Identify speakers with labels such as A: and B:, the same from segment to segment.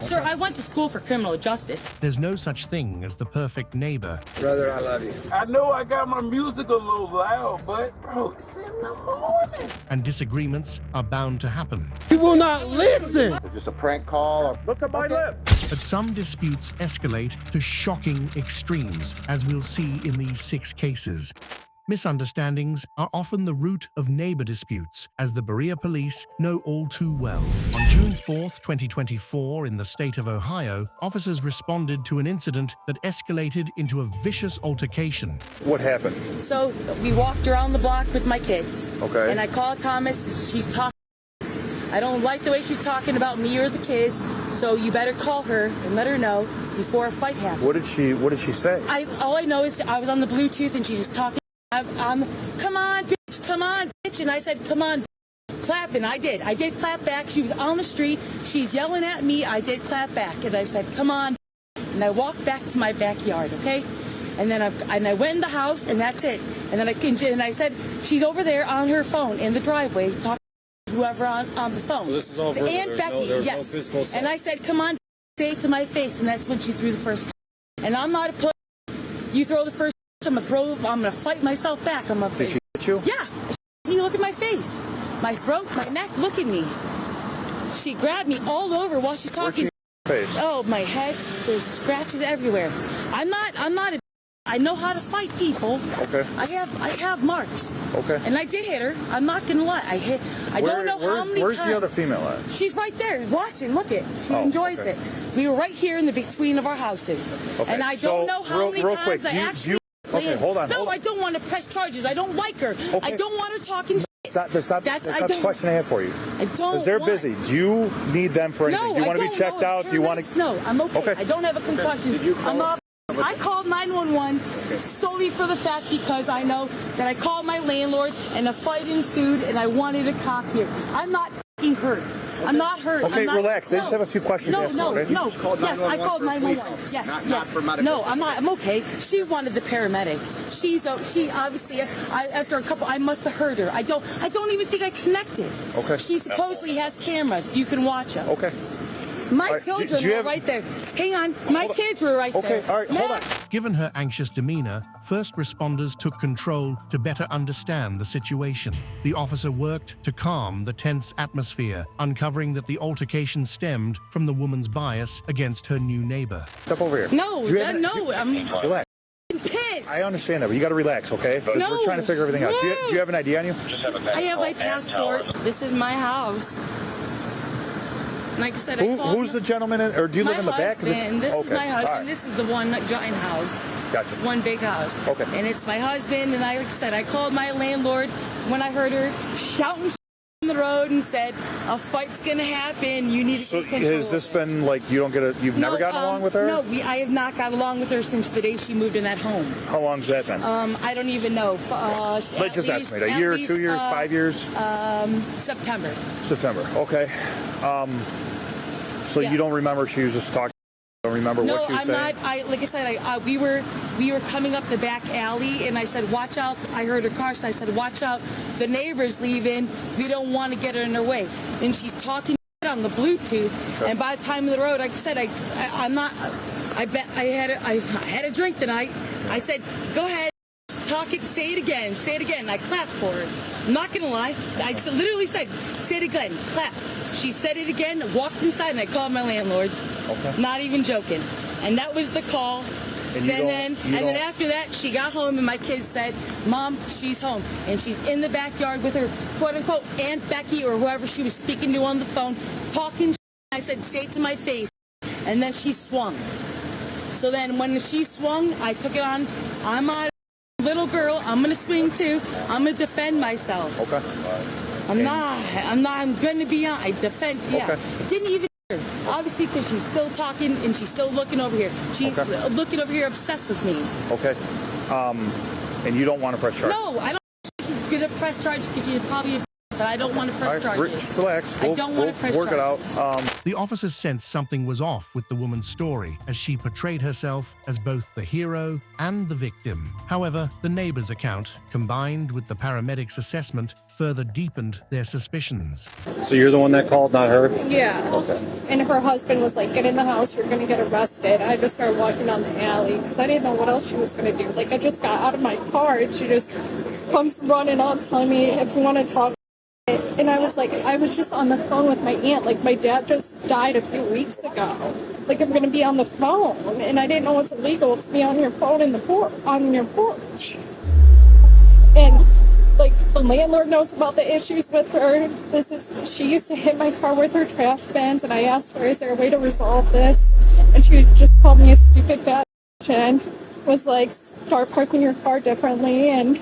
A: Sir, I went to school for criminal justice.
B: There's no such thing as the perfect neighbor.
C: Brother, I love you.
D: I know I got my music a little loud, but bro, it's in the morning.
B: And disagreements are bound to happen.
C: You will not listen.
E: Is this a prank call?
D: Look at my lip.
B: But some disputes escalate to shocking extremes, as we'll see in these 6 cases. Misunderstandings are often the root of neighbor disputes, as the Berea Police know all too well. On June 4th, 2024, in the state of Ohio, officers responded to an incident that escalated into a vicious altercation.
E: What happened?
A: So we walked around the block with my kids.
E: Okay.
A: And I called Thomas. She's talking. I don't like the way she's talking about me or the kids. So you better call her and let her know before a fight happens.
E: What did she say?
A: All I know is I was on the Bluetooth and she's just talking. I'm come on, bitch. And I said, come on, clap. And I did clap back. She was on the street. She's yelling at me. I did clap back. And I said, come on. And I walked back to my backyard, okay? And then I went in the house, and that's it. And then I said, she's over there on her phone in the driveway talking to whoever on the phone.
F: So this is all verbal.
A: And Becky,
F: there's
A: yes.
F: no physical assault.
A: And I said, come on, say it to my face. And that's when she threw the first punch. And I'm not a pussy. You throw the first punch, I'm gonna fight myself back.
E: Did she hit you?
A: Yeah. You look at my face, my throat, my neck. Look at me. She grabbed me all over while she's talking.
E: Face?
A: Oh, my head. There's scratches everywhere. I'm not a. I know how to fight people.
E: Okay.
A: I have marks.
E: Okay.
A: And I did hit her. I'm not gonna lie. I don't know how many
E: where's
A: times.
E: the other female at?
A: She's right there watching. Look it. She enjoys
E: okay.
A: it. We were right here in the between of our houses.
E: Okay.
A: And I don't know how many times I actually.
E: Okay, hold on.
A: No, I don't want to press charges. I don't like her.
E: Okay.
A: I don't want her talking.
E: That's not the question I have for you.
A: I don't.
E: Because they're busy. Do you need them for anything?
A: No,
E: Do you want to be checked out? Do you want to?
A: No, I'm okay.
E: Okay.
A: I don't have a concussion.
E: Did you call
A: I called 911 solely for the fact because I know that I called my landlord and a fight ensued and I wanted a cop here. I'm not f***ing hurt. I'm not hurt.
E: Okay, relax. I just have a few questions to ask you, okay?
A: No. Yes, I called 911. Yes,
C: not for medical.
A: No, I'm okay. She wanted the paramedic. She obviously, after a couple, I must have heard her. I don't even think I connected.
E: Okay.
A: She supposedly has cameras. You can watch them.
E: Okay.
A: My children were right there. Hang on. My kids were right there.
E: Okay, all right, hold on.
B: Given her anxious demeanor, first responders took control to better understand the situation. The officer worked to calm the tense atmosphere, uncovering that the altercation stemmed from the woman's bias against her new neighbor.
E: Step over here.
A: No, I'm
E: Relax.
A: pissed.
E: I understand that, but you got to relax, okay?
A: No.
E: We're trying to figure everything out. Do you have an ID on you?
A: I have my passport. This is my house. Like I said,
E: Who's the gentleman, or do you live in the back?
A: This is my husband.
E: Right.
A: This is the one giant house.
E: Gotcha.
A: It's one big house.
E: Okay.
A: And it's my husband, and like I said, I called my landlord when I heard her shouting on the road and said, a fight's gonna happen, you need to
E: So
A: take control
E: has this
A: of this.
E: been like you've never gotten along with her?
A: No, I have not got along with her since the day she moved in that home.
E: How long's that been?
A: I don't even know.
E: Like just estimate, a year, 2 years, 5 years?
A: September.
E: September, okay. So
A: Yeah.
E: you don't remember she was just talking? Don't remember what she was saying?
A: No, I'm not. Like I said, we were coming up the back alley, and I said, "Watch out!" I heard her car, so I said, "Watch out! The neighbor's leaving. We don't want to get her in her way." And she's talking on the Bluetooth, and by the time of the road, like I said, I'm not. I had a drink tonight. I said, "Go ahead, talk it, say it again, say it again." I clapped for her. I'm not gonna lie. I literally said, "Say it again, clap." She said it again, walked inside, and I called my landlord.
E: Okay.
A: Not even joking. And that was the call.
E: And
A: then after that, she got home, and my kids said, "Mom, she's home." And she's in the backyard with her, quote-unquote, Aunt Becky or whoever she was speaking to on the phone, talking. I said, "Say it to my face." And then she swung. So then when she swung, I took it on. I'm not a little girl. I'm going to swing, too. I'm going to defend myself.
E: Okay.
A: I'm going to be on. I defend. Yeah.
E: Okay.
A: It didn't even hurt. Obviously, because she's still talking and she's still looking over here. She's looking over here, obsessed with me.
E: Okay. And you don't want to press charges?
A: No, I don't. She's going to press charges because she's probably. But I don't want to press charges.
E: Relax.
A: I don't want to press
E: work
A: charges.
E: it out.
B: The officers sensed something was off with the woman's story, as she portrayed herself as both the hero and the victim. However, the neighbor's account, combined with the paramedic's assessment, further deepened their suspicions.
E: So you're the one that called, not her?
F: Yeah.
E: Okay.
F: And her husband was like, get in the house, you're going to get arrested. I just started walking down the alley because I didn't know what else she was going to do. Like, I just got out of my car and she just comes running up telling me if you want to talk. And I was like, I was just on the phone with my aunt. Like, my dad just died a few weeks ago. Like, I'm going to be on the phone. And I didn't know it's illegal to be on your phone on your porch. And like, the landlord knows about the issues with her. She used to hit my car with her trash bins, and I asked her, is there a way to resolve this? And she just called me a stupid fat bitch and was like, start parking your car differently. And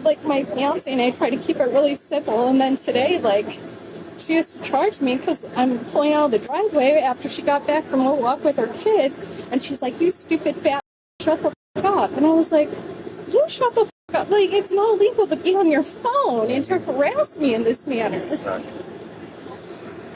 F: like, my fiance and I try to keep it really civil. And then today, like, she used to charge me because I'm pulling out of the driveway after she got back from a walk with her kids, and she's like, you stupid fat bitch, shut the f*** up. And I was like, you shut the f*** up. Like, it's not legal to be on your phone and to harass me in this manner.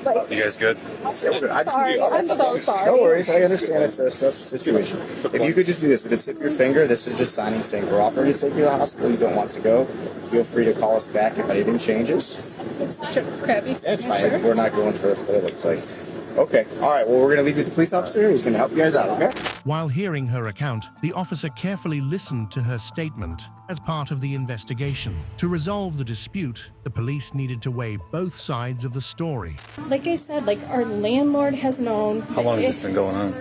F: Like,
E: You guys good?
F: sorry, I'm so sorry.
C: No worries, I understand it's a stressful situation. If you could just do this with the tip of your finger, this is just signing saying we're offering to take you to the hospital, you don't want to go. Feel free to call us back if anything changes.
F: It's such a crappy
C: That's
F: signature.
C: fine, we're not going for what it looks like. Okay, alright, well, we're going to leave you with the police officer. He's going to help you guys out, okay?
B: While hearing her account, the officer carefully listened to her statement as part of the investigation. To resolve the dispute, the police needed to weigh both sides of the story.
F: Like I said, like, our landlord has known.
E: How long has this been going on?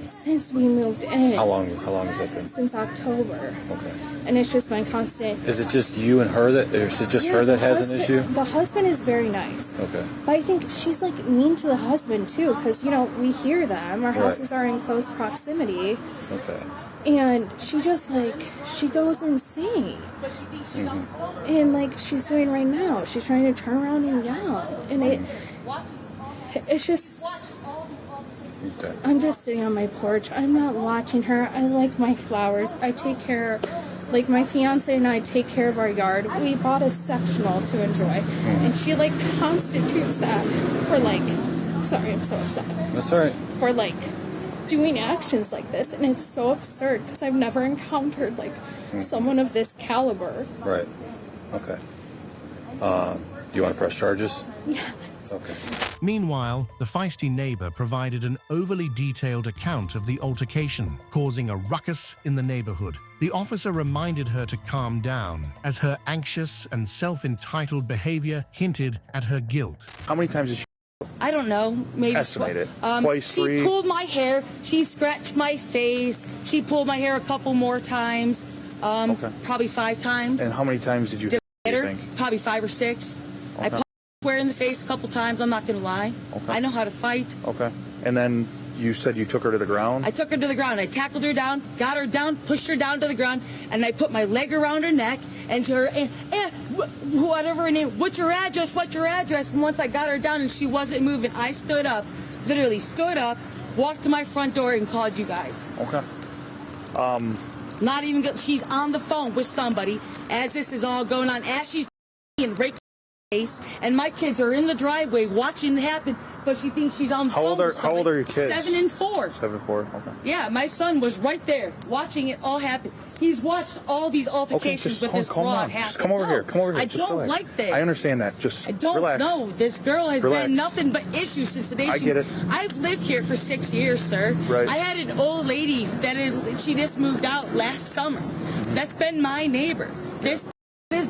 F: Since we moved in.
E: How long has that been?
F: Since October.
E: Okay.
F: And it's just been constant.
E: Is it just you and her that, or is it just
F: Yeah,
E: her that
F: the
E: has
F: husband-
E: an issue?
F: The husband is very nice.
E: Okay.
F: But I think she's like mean to the husband too, because, you know, we hear them. Our
E: Right.
F: houses are in close proximity.
E: Okay.
F: And she just like, she goes insane. And like she's doing right now. She's trying to turn around and yell. And it's just,
E: Okay.
F: I'm just sitting on my porch. I'm not watching her. I like my flowers. I take care, like my fiance and I take care of our yard. We bought a sectional to enjoy. And she like constitutes that for like, sorry, I'm so upset.
E: That's all right.
F: For like doing actions like this. And it's so absurd because I've never encountered like someone of this caliber.
E: Right. Okay. Do you want to press charges?
F: Yes.
E: Okay.
B: Meanwhile, the feisty neighbor provided an overly detailed account of the altercation, causing a ruckus in the neighborhood. The officer reminded her to calm down, as her anxious and self-entitled behavior hinted at her guilt.
E: How many times did she
A: I don't know, maybe
E: estimate it?
A: twice,
E: Twice, three?
A: She pulled my hair. She scratched my face. She pulled my hair a couple more times.
E: Okay.
A: Probably 5 times.
E: And how many times did you
A: Did I
E: hit
A: hit
E: her,
A: her?
E: you think?
A: Probably 5 or 6. I
E: Okay.
A: punched her in the face a couple times. I'm not gonna lie.
E: Okay.
A: I know how to fight.
E: Okay. And then you said you took her to the ground?
A: I took her to the ground. I tackled her down, got her down, pushed her down to the ground, and I put my leg around her neck and to her, and whatever her name, what's your address? What's your address? And once I got her down and she wasn't moving, I stood up, literally stood up, walked to my front door and called you guys.
E: Okay.
A: Not even good. She's on the phone with somebody as this is all going on, as she's and raking her face, and my kids are in the driveway watching it happen, but she thinks she's on the
E: How
A: phone
E: old
A: with
E: how old are your
A: somebody.
E: kids?
A: 7 and 4.
E: 7, 4. Okay.
A: Yeah, my son was right there watching it all happen. He's watched all these altercations with this
E: calm
A: broad
E: down.
A: happen.
E: Just come over
A: No,
E: here. Come over here.
A: I
E: Just
A: don't
E: relax.
A: like this.
E: I understand that. Just
A: I don't
E: relax.
A: know. This girl has
E: Relax.
A: been nothing but issues since the day
E: I get it.
A: I've lived here for 6 years, sir.
E: Right.
A: I had an old lady she just moved out last summer. That's been my neighbor. This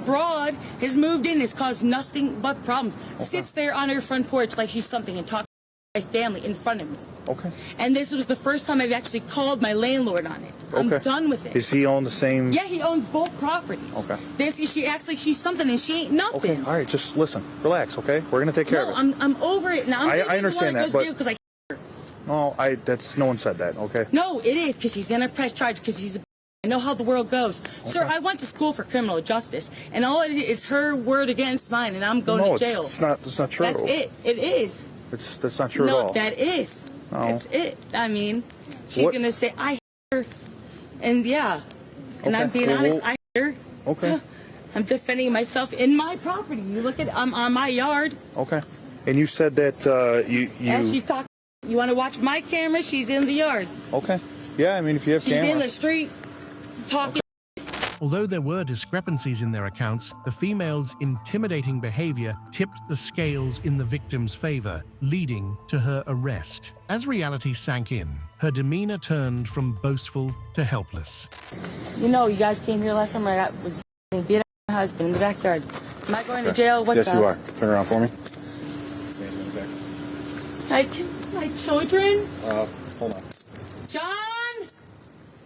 A: broad has moved in, has caused nothing but problems. Sits there on her front porch like she's something and talks to my family in front of me.
E: Okay.
A: And this was the first time I've actually called my landlord on it. I'm
E: Okay.
A: done with it.
E: Does he own the same?
A: Yeah, he owns both properties.
E: Okay.
A: She acts like she's something and she ain't
E: Okay.
A: nothing.
E: All right. Just listen. Relax. Okay. We're gonna take care
A: No,
E: of it.
A: I'm over it now.
E: I understand that, but-
A: because
E: No, no one said that. Okay.
A: no, it is because she's gonna press charge because he's a. I know how the world goes, sir. I went to school for criminal justice, and all it is her word against mine, and I'm going to jail.
E: It's not. That's not true.
A: That's it. It is.
E: That's not true at
A: No,
E: all.
A: that is.
E: No.
A: That's it. I mean, she's
E: What-
A: gonna say I hate her, and yeah, and
E: Okay.
A: I'm being
E: Well,
A: honest. I hate her.
E: Okay.
A: I'm defending myself in my property. You look at I'm on my yard.
E: Okay. And you said that
A: As she's talking, you want to watch my camera? She's in the yard.
E: Okay. Yeah. I mean, if you have
A: She's
E: camera.
A: in the street talking.
B: Although there were discrepancies in their accounts, the female's intimidating behavior tipped the scales in the victim's favor, leading to her arrest. As reality sank in, her demeanor turned from boastful to helpless.
A: You know, you guys came here last time I was beat up my husband in the backyard. Am I going to jail? What's
E: yes,
A: up?
E: you are. Turn around for me.
A: My children?
E: Hold on.
A: John!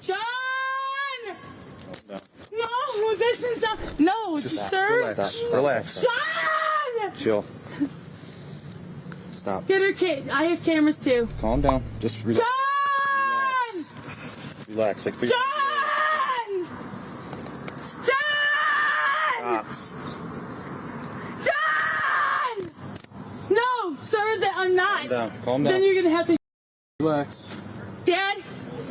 A: John!
E: No.
A: No, this is not. No, sir.
E: Relax.
A: John!
E: Chill. Stop.
A: Get her I have cameras too.
E: Calm down. Just relax.
A: John!
E: Relax. Like,
A: John! John! John! No, sir, that I'm not.
E: Calm down. Calm down.
A: Then you're gonna have to.
E: Relax.
A: Dad?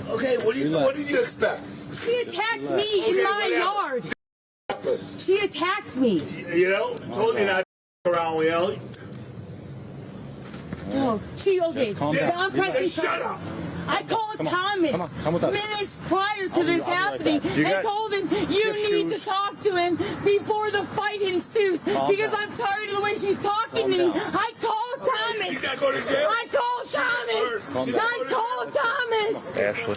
D: Okay, what did you expect?
A: She attacked me in my yard. She attacked me.
D: You know, told you not to around with Ellie.
A: No,
E: Just calm down.
A: I'm pressing
D: Shut up.
A: I called Thomas
E: Come with us.
A: minutes prior to this happening
E: You got-
A: and told him you need to talk to him before the fight ensues because I'm tired of the way she's talking to me. I called Thomas.
D: You gotta go to jail.
A: I called Thomas. I called Thomas.
E: Ashley.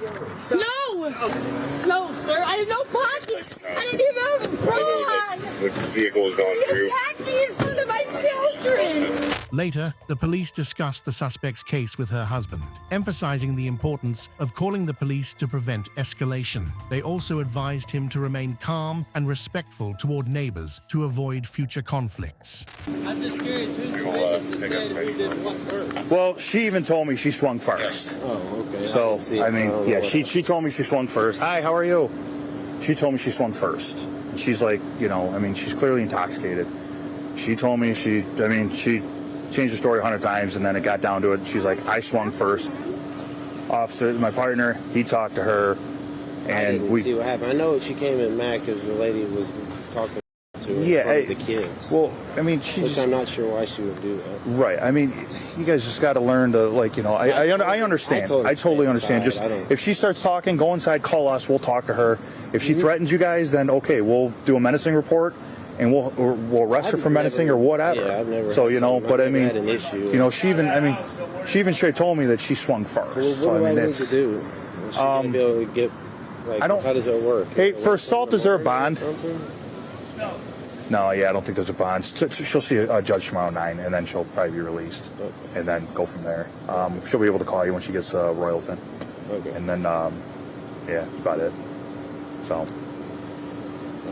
A: No, sir. I have no pockets. I didn't even have a bra on.
G: The vehicle is going
A: He
G: through.
A: attacked me in front of my children.
B: Later, the police discussed the suspect's case with her husband, emphasizing the importance of calling the police to prevent escalation. They also advised him to remain calm and respectful toward neighbors to avoid future conflicts.
H: I'm just curious, who's the witness that said who did what first?
E: Well, she even told me she swung first.
H: Oh, okay.
E: So, I mean, yeah, she told me she swung first. Hi, how are you? She told me she swung first. She's like, you know, I mean, she's clearly intoxicated. She told me she changed the story 100 times, and then it got down to it. She's like, I swung first. Officer, my partner, he talked to her, and
I: we see what happened. I know she came in mad because the lady was talking to her in front of the kids.
E: Well, I mean,
I: which I'm not sure why she would do that.
E: Right. I mean, you guys just got to learn to, like, you know, I understand. I totally understand. Just if she starts talking, go inside, call us. We'll talk to her. If she threatens you guys, then okay, we'll do a menacing report. And we'll arrest her for menacing or whatever.
I: Yeah, I've never.
E: So, you know, but I mean,
I: had an issue.
E: you know, she even straight told me that she swung first.
I: Well, what
E: so,
I: do
E: I
I: I
E: mean,
I: need to do? She gonna be able to get, like,
E: I don't.
I: How does that work?
E: Hey, for assault, is there a bond? No, yeah, I don't think there's a bond. She'll see a judge tomorrow 9, and then she'll probably be released, and then go from there. She'll be able to call you when she gets Royalton.
I: Okay.
E: And then, yeah, that's about it. So.
I: All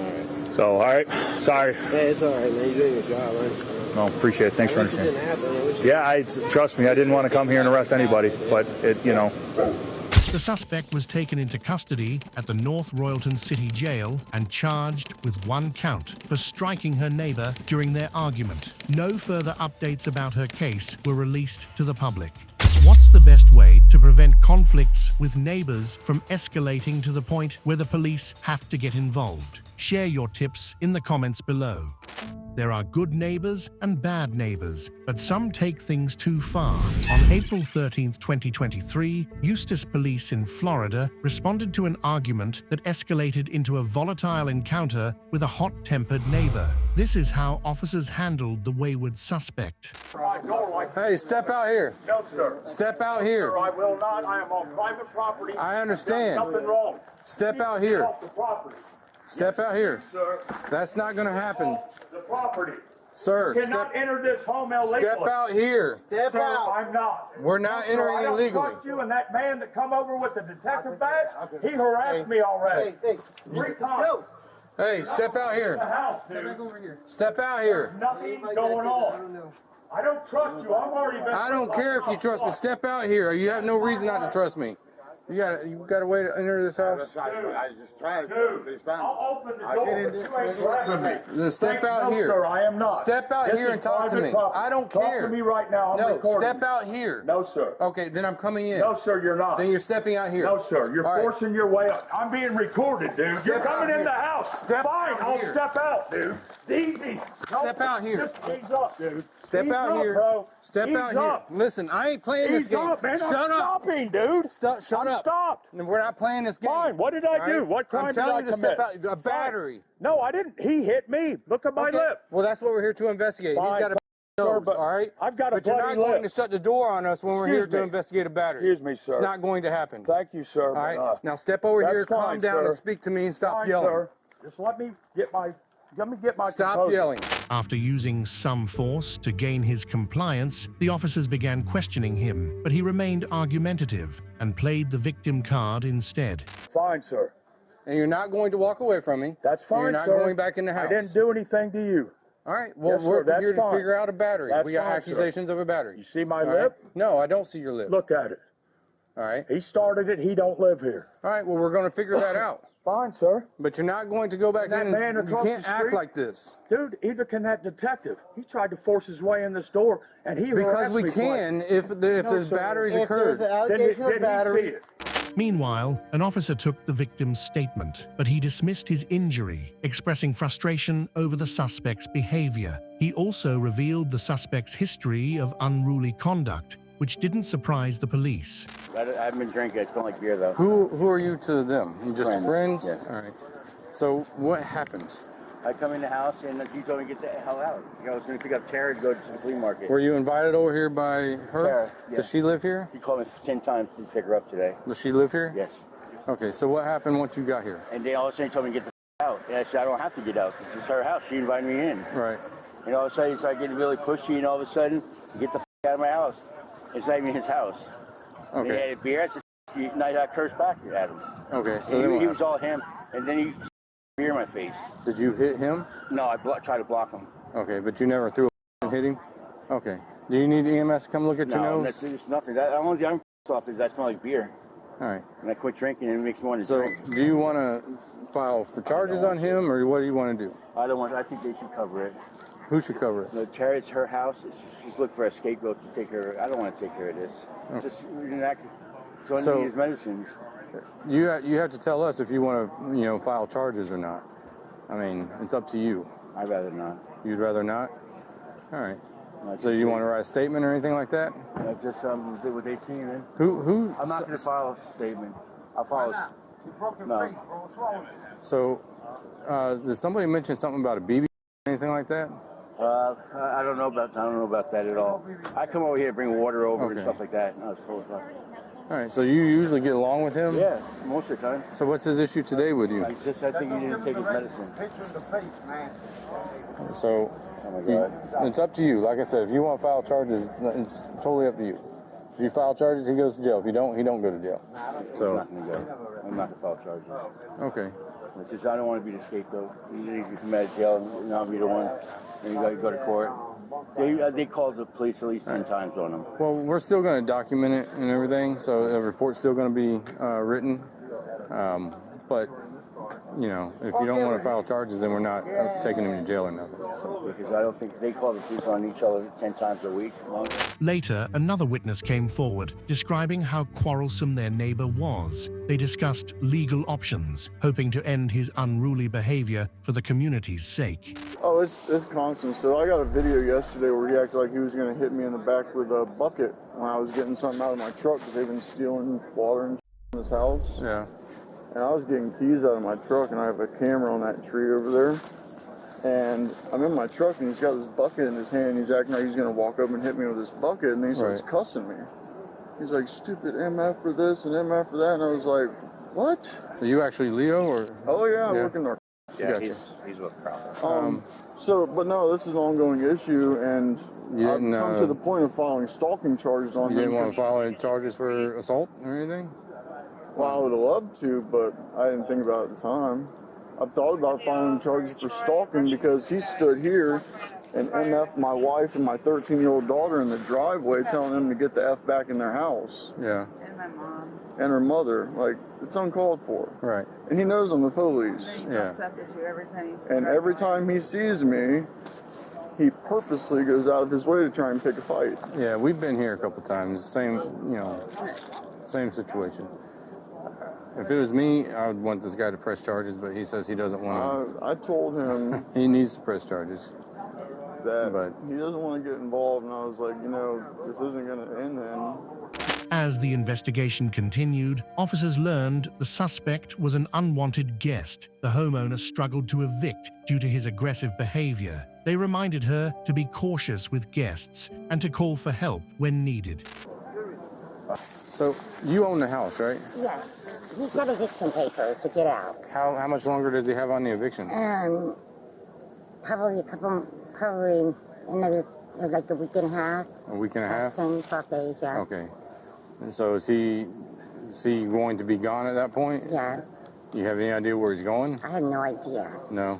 I: right.
E: So, all right. Sorry.
I: Yeah, it's all right, man. You're doing your job. I
E: No, appreciate it. Thanks for
I: wish it
E: understanding.
I: didn't happen.
E: Yeah, trust me, I didn't want to come here and arrest anybody, but it, you know.
B: The suspect was taken into custody at the North Royalton City Jail and charged with 1 count for striking her neighbor during their argument. No further updates about her case were released to the public. What's the best way to prevent conflicts with neighbors from escalating to the point where the police have to get involved? Share your tips in the comments below. There are good neighbors and bad neighbors, but some take things too far. On April 13, 2023, Eustis Police in Florida responded to an argument that escalated into a volatile encounter with a hot-tempered neighbor. This is how officers handled the wayward suspect.
J: Hey, step out here.
D: No, sir.
J: Step out here.
D: Sir, I will not. I am on private property.
J: I understand.
D: There's nothing wrong.
J: Step out
D: Get
J: here.
D: off the property.
J: Step out here.
D: Sir,
J: That's not going to happen.
D: the property.
J: Sir,
D: Cannot enter this home illegally.
J: step out here.
D: Step out. I'm not.
J: We're not
D: Sir,
J: entering
D: I don't
J: illegally.
D: trust you and that man that come over with the detective badge. He harassed me already. 3 times.
J: Hey, step out
D: The
J: here.
D: house, dude.
J: Step out here.
D: Nothing going on. I don't trust you. I've already been.
J: I don't care if you trust me. Step out here. You have no reason not to trust me. You got a way to enter this house?
G: I just tried
D: Dude,
G: to. It's fine.
D: I'll open the
G: I
D: door,
G: get in
D: but
G: this
D: you ain't
G: place.
D: harassing me.
J: Then step out
D: No,
J: here.
D: sir, I am not.
J: Step out
D: This
J: here
D: is
J: and talk to
D: private
J: me.
D: property.
J: I don't
D: Talk
J: care.
D: to me right now. I'm
J: No,
D: recording.
J: step out here.
D: No, sir.
J: Okay, then I'm coming in.
D: No, sir, you're not.
J: Then you're stepping out here.
D: No, sir. You're
J: All right.
D: forcing your way up. I'm being recorded, dude. You're
J: Step
D: coming
J: out
D: in the
J: here.
D: house.
J: Step
D: Fine,
J: out
D: I'll
J: here.
D: step out, dude. Easy.
J: Step out here.
D: Just ease up, dude.
J: Step
D: Ease
J: out
D: up,
J: here.
D: Bro.
J: Step
D: Ease
J: out here.
D: up.
J: Listen, I ain't playing this
D: Ease
J: game.
D: up, man.
J: Shut
D: I'm
J: up.
D: stopping, dude.
J: Shut
D: I'm
J: up.
D: stopped.
J: We're not playing this game.
D: Fine. What did I do? What crime
J: I'm
D: did I
J: telling you to
D: commit?
J: step out. A battery.
D: Fine. No, I didn't. He hit me. Look at my lip.
J: Well, that's what we're here to investigate.
D: Fine,
J: He's got a
D: sir,
J: nose,
D: but
J: all right?
D: I've got a
J: But you're not
D: bloody
J: going
D: lip.
J: to shut the door on us when we're here
D: Excuse
J: to
D: me.
J: investigate a battery.
D: Excuse me, sir.
J: It's not going to happen.
D: Thank you, sir.
J: All right? Now step over
D: That's
J: here, calm
D: fine,
J: down,
D: sir.
J: and speak to me and stop
D: Fine,
J: yelling.
D: Sir. Just let me get my
J: Stop
D: composure.
J: yelling.
B: After using some force to gain his compliance, the officers began questioning him, but he remained argumentative and played the victim card instead.
D: Fine, sir.
J: And you're not going to walk away from me.
D: That's fine,
J: You're not
D: sir.
J: going back in the house.
D: I didn't do anything to you.
J: All right. Well,
D: Yes, sir,
J: we're
D: that's
J: here to
D: fine.
J: figure out a battery.
D: That's
J: We got
D: fine,
J: accusations of a battery.
D: You see my
J: All right?
D: lip?
J: No, I don't see your lip.
D: Look at it.
J: All right.
D: He started it. He don't live here.
J: All right. Well, we're going to figure that out.
D: Fine, sir.
J: But you're not going to go back
D: That
J: in
D: man
J: and you
D: across
J: can't
D: the
J: act
D: street?
J: like this.
D: Dude, either can that detective. He tried to force his way in this door, and he
J: Because
D: harassed
J: we
D: me
J: can
D: twice.
J: if there's
D: sir.
J: batteries
C: If
J: occurred.
C: there's an allegation
D: Did
C: of battery,
D: he see it?
B: Meanwhile, an officer took the victim's statement, but he dismissed his injury, expressing frustration over the suspect's behavior. He also revealed the suspect's history of unruly conduct, which didn't surprise the police.
K: I haven't been drinking. I just don't like beer, though.
J: Who are you to them? You just friends?
K: Yes.
J: All right. So what happened?
K: I come in the house, and she told me to get the hell out. I was going to pick up Tara to go to the flea market.
J: Were you invited over here by her?
K: Tara, yeah.
J: Does she live here?
K: She called me 10 times to pick her up today.
J: Does she live here?
K: Yes.
J: Okay, so what happened once you got here?
K: And they all of a sudden told me to get the out. And I said, I don't have to get out. This is her house. She invited me in.
J: Right.
K: And all of a sudden, he started getting really pushy, and all of a sudden, get the out of my house. It's not even his house. And he
J: Okay.
K: had a beer. I said, and I cursed back at him.
J: Okay, so
K: And
J: then
K: he
J: what
K: was all him. And then he beer in my face.
J: Did you hit him?
K: No, I tried to block him.
J: Okay, but you never threw and hit him? Okay. Do you need EMS to come look at your
K: No,
J: nose?
K: there's nothing. The only thing I'm pissed off is I smell like beer.
J: All right.
K: And I quit drinking, and it makes me want to
J: So
K: drink.
J: do you want to file for charges on him, or what do you want to do?
K: I don't want. I think they should cover it.
J: Who should cover it?
K: No, Tara, it's her house. She's looking for a scapegoat to take care of it. I don't want to take care of this. Just enact. So I need his medicines.
J: You have to tell us if you want to file charges or not. I mean, it's up to you.
K: I'd rather not.
J: You'd rather not? All right. So you want to write a statement or anything like that?
K: Just do what they see, man.
J: Who?
K: I'm not going to file a statement. I'll file. No.
J: So, did somebody mention something about a BB? Anything like that?
K: I don't know about that at all. I come over here to bring water over and
J: Okay.
K: stuff like that. No, it's full of stuff.
J: All right. So you usually get along with him?
K: Yeah, most of the time.
J: So what's his issue today with you?
K: I think he didn't take his medicine.
J: So,
K: Oh my God.
J: it's up to you. Like I said, if you want to file charges, it's totally up to you. If you file charges, he goes to jail. If you don't, he don't go to jail.
K: So I'm not going to go. I'm not going to file charges.
J: Okay.
K: It's just I don't want to be the scapegoat. You come out of jail and I'll be the one. And you go to court. They called the police at least 10 times on them.
J: Well, we're still going to document it and everything, so the report's still going to be written. But, if you don't want to file charges, then we're not taking him to jail or nothing. So.
K: Because I don't think they call the police on each other 10 times a week.
B: Later, another witness came forward, describing how quarrelsome their neighbor was. They discussed legal options, hoping to end his unruly behavior for the community's sake.
L: Oh, it's constant. So I got a video yesterday where he acted like he was going to hit me in the back with a bucket when I was getting something out of my truck because they've been stealing water and in his house.
J: Yeah.
L: And I was getting keys out of my truck, and I have a camera on that tree over there. And I'm in my truck, and he's got this bucket in his hand. He's acting like he's going to walk up and hit me with this bucket, and then he starts cussing me. He's like, stupid MF for this and MF for that. And I was like, what?
J: Are you actually Leo, or?
L: Oh, yeah, I work in our...
K: Yeah,
J: Gotcha.
K: he's with Crawford.
L: But no, this is an ongoing issue, and I've come to the point of filing stalking charges on him.
J: You didn't want to file any charges for assault or anything?
L: Well, I would have loved to, but I didn't think about it at the time. I've thought about filing charges for stalking because he stood here and MF'd my wife and my 13-year-old daughter in the driveway, telling them to get the F back in their house.
J: Yeah.
L: And my mom. And her mother. Like, it's uncalled for.
J: Right.
L: And he knows I'm the police.
J: Yeah.
L: And every time he sees me, he purposely goes out of his way to try and pick a fight.
J: Yeah, we've been here a couple times. Same situation. If it was me, I would want this guy to press charges, but he says he doesn't want to.
L: I told him
J: he needs to press charges.
L: But he doesn't want to get involved, and I was like, this isn't going to end then.
B: As the investigation continued, officers learned the suspect was an unwanted guest. The homeowner struggled to evict due to his aggressive behavior. They reminded her to be cautious with guests and to call for help when needed.
J: So you own the house, right?
M: Yes. He's got eviction paper to get out.
J: How much longer does he have on the eviction?
M: Probably another, like a week and a half.
J: A week and a half?
M: 10, 12 days, yeah.
J: Okay. And so is he going to be gone at that point?
M: Yeah.
J: You have any idea where he's going?
M: I have no idea.
J: No.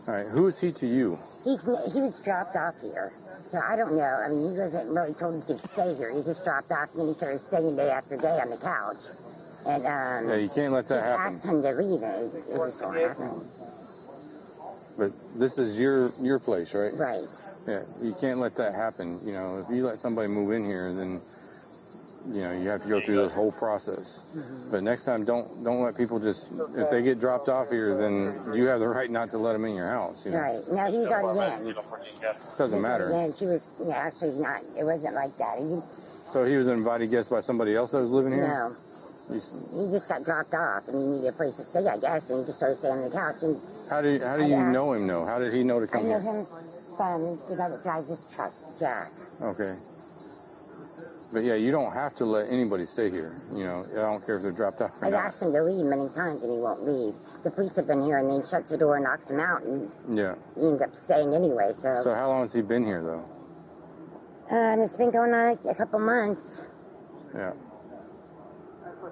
J: All right. Who is he to you?
M: He was dropped off here. So I don't know. I mean, he wasn't really told he could stay here. He just dropped off and then he started staying day after day on the couch. And
J: yeah, you can't let that happen.
M: Asked him to leave it. It just won't happen.
J: But this is your place, right?
M: Right.
J: Yeah, you can't let that happen. You know, if you let somebody move in here, then you know you have to go through this whole process.
M: Mm-hmm.
J: But next time, don't let people just, if they get dropped off here, then you have the right not to let them in your house. You know?
M: Right. Now he's already in.
J: Doesn't matter.
M: Yeah, she was actually not. It wasn't like that.
J: So he was an invited guest by somebody else that was living here?
M: No. He just got dropped off, and he needed a place to stay, I guess, and he just started staying on the couch. And
J: how do you know him? Though? How did he know to come here?
M: I know him from the guy that drives this truck, Jack.
J: Okay. But yeah, you don't have to let anybody stay here. You know, I don't care if they're dropped off or
M: I've
J: not.
M: asked him to leave many times, and he won't leave. The police have been here, and then he shuts the door and knocks him out, and
J: yeah,
M: he ends up staying anyway. So
J: how long has he been here, though?
M: It's been going on like a couple months.
J: Yeah.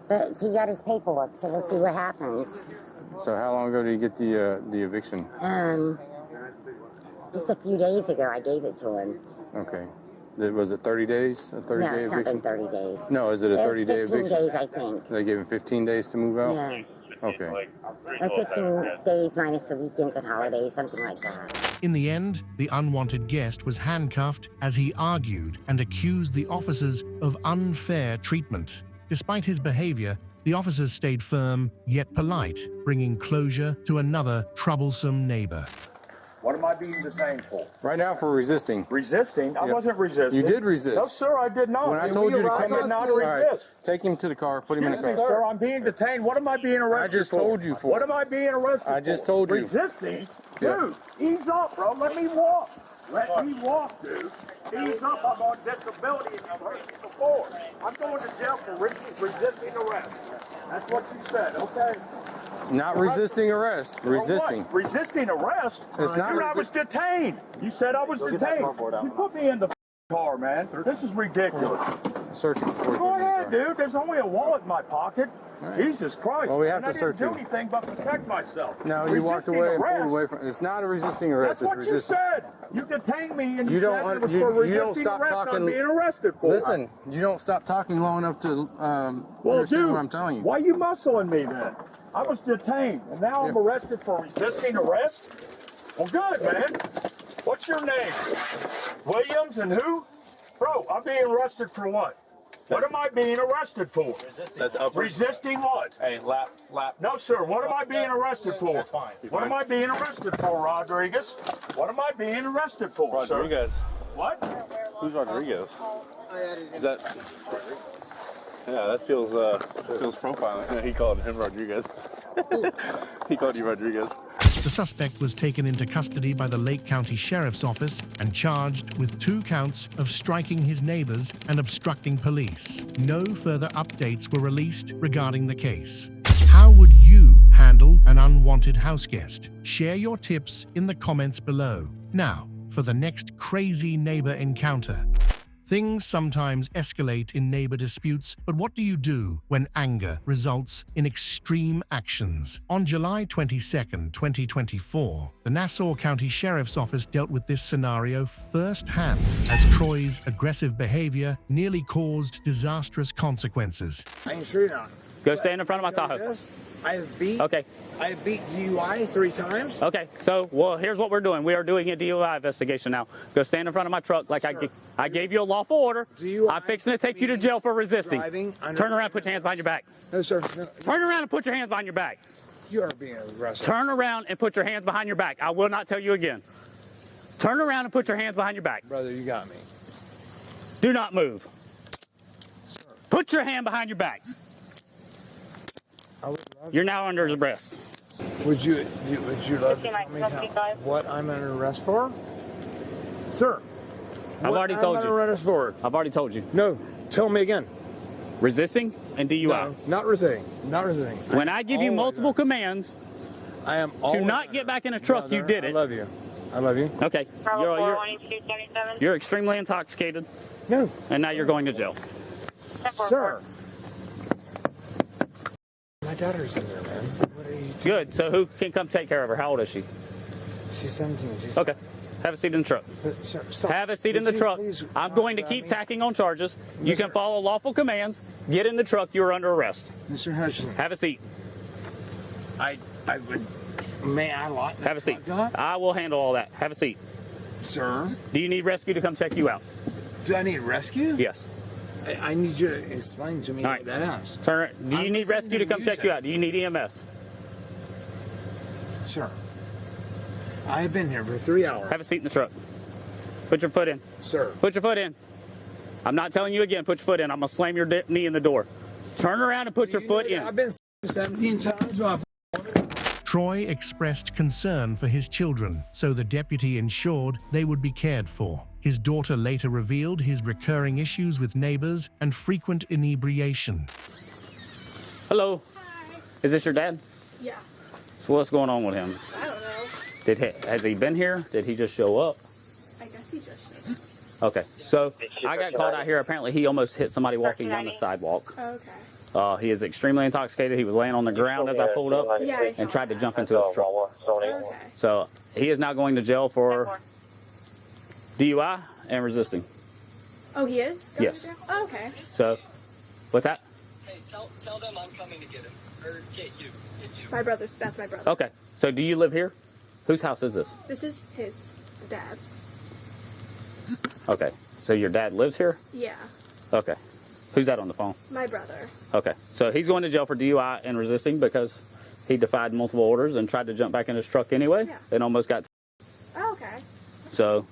M: But he got his paperwork, so we'll see what happens.
J: So how long ago did he get the eviction?
M: Just a few days ago, I gave it to him.
J: Okay. Was it 30 days? A 30-day eviction?
M: No, it's not been 30 days.
J: No, is it a 30-day eviction?
M: 15 days, I think.
J: They gave him 15 days to move out?
M: Yeah.
J: Okay.
M: Or 15 days minus the weekends and holidays, something like that.
B: In the end, the unwanted guest was handcuffed as he argued and accused the officers of unfair treatment. Despite his behavior, the officers stayed firm yet polite, bringing closure to another troublesome neighbor.
D: What am I being detained for?
J: Right now for resisting.
D: Resisting? I wasn't resisting.
J: You did resist.
D: No, sir, I did not.
J: When I told you to come
D: I did not resist.
J: Right, take him to the car, put him in the car.
D: Excuse me, sir, I'm being detained. What am I being arrested for?
J: I just told you for.
D: What am I being arrested for?
J: I just told you.
D: Resisting? Dude, ease up, bro. Let me walk. Let me walk, dude. Ease up. I'm on disability and you've heard me before. I'm going to jail for resisting arrest. That's what you said, okay?
J: Not resisting arrest. Resisting.
D: What? Resisting arrest?
J: It's not.
D: Dude, I was detained. You said I was detained. You put me in the car, man. This is ridiculous.
J: Searching for you.
D: Go ahead, dude. There's only a wallet in my pocket. Right. Jesus Christ.
J: Well, we have to search you.
D: I didn't do anything but protect myself.
J: No, you walked away and pulled away from. It's not a resisting arrest.
D: That's what
J: it's resisting.
D: you said. You detained me and you said it was for
J: you
D: resisting
J: don't stop
D: arrest
J: talking.
D: I'm being arrested for.
J: Listen, you don't stop talking long enough to understand what I'm telling you.
D: Why are you muscling me then? I was detained, and now I'm arrested for resisting arrest? Well, good, man. What's your name? Williams and who? Bro, I'm being arrested for what? What am I being arrested for? Resisting what?
H: Hey, lap.
D: No, sir. What am I being arrested for?
H: That's fine.
D: What am I being arrested for, Rodriguez? What am I being arrested for,
H: Rodriguez.
D: Sir? What?
H: Who's Rodriguez? Is that? Yeah, that feels profiling. He called him Rodriguez. He called you Rodriguez.
B: The suspect was taken into custody by the Lake County Sheriff's Office and charged with 2 counts of striking his neighbors and obstructing police. No further updates were released regarding the case. How would you handle an unwanted house guest? Share your tips in the comments below. Now, for the next crazy neighbor encounter. Things sometimes escalate in neighbor disputes, but what do you do when anger results in extreme actions? On July 22, 2024, the Nassau County Sheriff's Office dealt with this scenario firsthand as Troy's aggressive behavior nearly caused disastrous consequences.
N: I ain't sure now.
O: Go stand in front of my Tahoe.
N: I have beat.
O: Okay.
N: I have beat DUI 3 times.
O: Okay. So, well, here's what we're doing. We are doing a DUI investigation now. Go stand in front of my truck like I gave you a lawful order. I'm fixing to take you to jail for resisting. Turn around, put your hands behind your back.
N: No, sir. No.
O: Turn around and put your hands behind your back.
N: You are being aggressive.
O: Turn around and put your hands behind your back. I will not tell you again. Turn around and put your hands behind your back.
N: Brother, you got me.
O: Do not move. Put your hand behind your back. You're now under arrest.
N: Would you love to tell me what I'm under arrest for? Sir,
O: I've already told you.
N: Under arrest for?
O: I've already told you.
N: No, tell me again.
O: Resisting and DUI.
N: No, not resisting. Not resisting.
O: When I give you multiple commands
N: I am
O: to not get back in a truck, you did it.
N: I love you. I love you.
O: Okay. You're extremely intoxicated.
N: No.
O: And now you're going to jail.
N: Sir. My daughter's in there, man. What are you doing?
O: Good. So who can come take care of her? How old is she?
N: She's 17.
O: Okay. Have a seat in the truck.
N: Sir, stop.
O: Have a seat in the truck. I'm going to keep tacking on charges. You can follow lawful commands. Get in the truck. You're under arrest.
N: Mr. Hutchinson.
O: Have a seat.
N: I would. May I lock that
O: Have a seat.
N: truck up?
O: I will handle all that. Have a seat.
N: Sir?
O: Do you need rescue to come check you out?
N: Do I need rescue?
O: Yes.
N: I need you to explain to me what that is.
O: Sir, do you need rescue to come check you out? Do you need EMS?
N: Sir, I have been here for 3 hours.
O: Have a seat in the truck. Put your foot in.
N: Sir.
O: Put your foot in. I'm not telling you again, put your foot in. I'm going to slam your knee in the door. Turn around and put your foot in.
N: I've been 17 times.
B: Troy expressed concern for his children, so the deputy ensured they would be cared for. His daughter later revealed his recurring issues with neighbors and frequent inebriation.
O: Hello. Hi. Is this your dad?
F: Yeah.
O: So what's going on with him?
F: I don't know.
O: Has he been here? Did he just show up?
F: I guess he just showed up.
O: Okay. So I got called out here. Apparently he almost hit somebody walking down the sidewalk.
F: Okay.
O: He is extremely intoxicated. He was laying on the ground as I pulled up and tried to jump into his truck.
F: Okay.
O: So he is now going to jail for DUI and resisting.
F: Oh, he is?
O: Yes.
F: Oh, okay.
O: So, what's that?
P: Hey, tell them I'm coming to get him. Or get you.
F: That's my brother.
O: Okay. So do you live here? Whose house is this?
F: This is his dad's.
O: Okay. So your dad lives here?
F: Yeah.
O: Okay. Who's that on the phone?
F: My brother.
O: Okay. So he's going to jail for DUI and resisting because he defied multiple orders and tried to jump back in his truck anyway and almost got.
F: Oh, okay.
O: So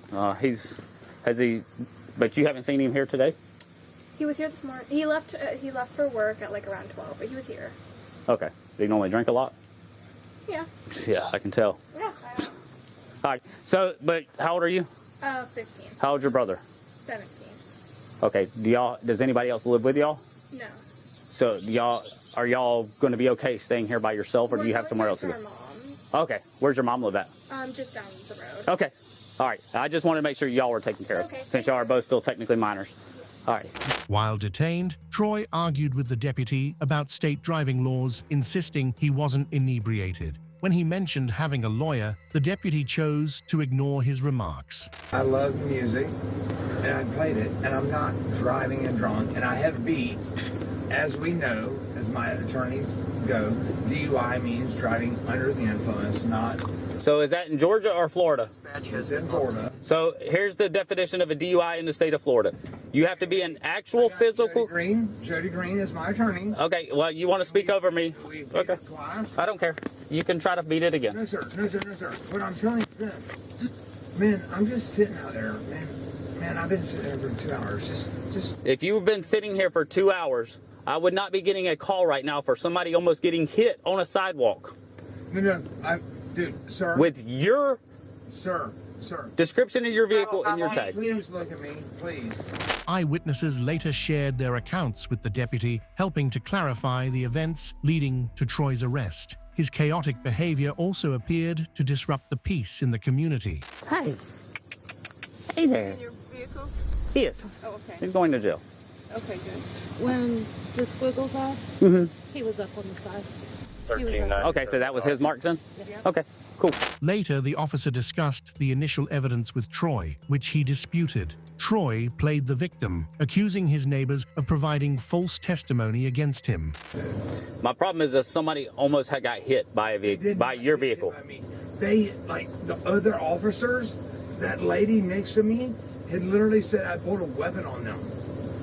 O: but you haven't seen him here today?
F: He was here this morning. He left for work at like around 12, but he was here.
O: Okay. Do you normally drink a lot?
F: Yeah.
O: Yeah, I can tell.
F: Yeah.
O: All right. So, but how old are you?
F: 15.
O: How old's your brother?
F: 17.
O: Okay. Does anybody else live with y'all?
F: No.
O: So are y'all going to be okay staying here by yourself, or do you have somewhere else to go?
F: Mom's.
O: Okay. Where's your mom live at?
F: Just down the road.
O: Okay. All right. I just wanted to make sure y'all were taken care of, since y'all are both still technically minors. All right.
B: While detained, Troy argued with the deputy about state driving laws, insisting he wasn't inebriated. When he mentioned having a lawyer, the deputy chose to ignore his remarks.
N: I love music, and I played it, and I'm not driving and drunk, and I have beat, as we know, as my attorneys go, DUI means driving under the influence, not...
O: So is that in Georgia or Florida?
N: It's in Florida.
O: So here's the definition of a DUI in the state of Florida. You have to be an actual physical...
N: Jody Green is my attorney.
O: Okay, well, you want to speak over me? Okay. I don't care. You can try to beat it again.
N: No, sir. No, sir. No, sir. What I'm telling you is this. Man, I'm just sitting out there. Man, I've been sitting there for 2 hours. Just...
O: If you've been sitting here for 2 hours, I would not be getting a call right now for somebody almost getting hit on a sidewalk.
N: No, dude, sir.
O: With your...
N: Sir.
O: Description of your vehicle and your tag.
N: Please look at me, please.
B: Eyewitnesses later shared their accounts with the deputy, helping to clarify the events leading to Troy's arrest. His chaotic behavior also appeared to disrupt the peace in the community.
O: Hey. Hey there.
Q: In your vehicle?
O: He is.
Q: Oh, okay.
O: He's going to jail.
Q: Okay, good. When the squiggles off, he was up on the side.
O: Okay, so that was his mark then?
Q: Yeah.
O: Okay, cool.
B: Later, the officer discussed the initial evidence with Troy, which he disputed. Troy played the victim, accusing his neighbors of providing false testimony against him.
O: My problem is that somebody almost had got hit by your vehicle.
N: They, like the other officers, that lady next to me had literally said I pulled a weapon on them.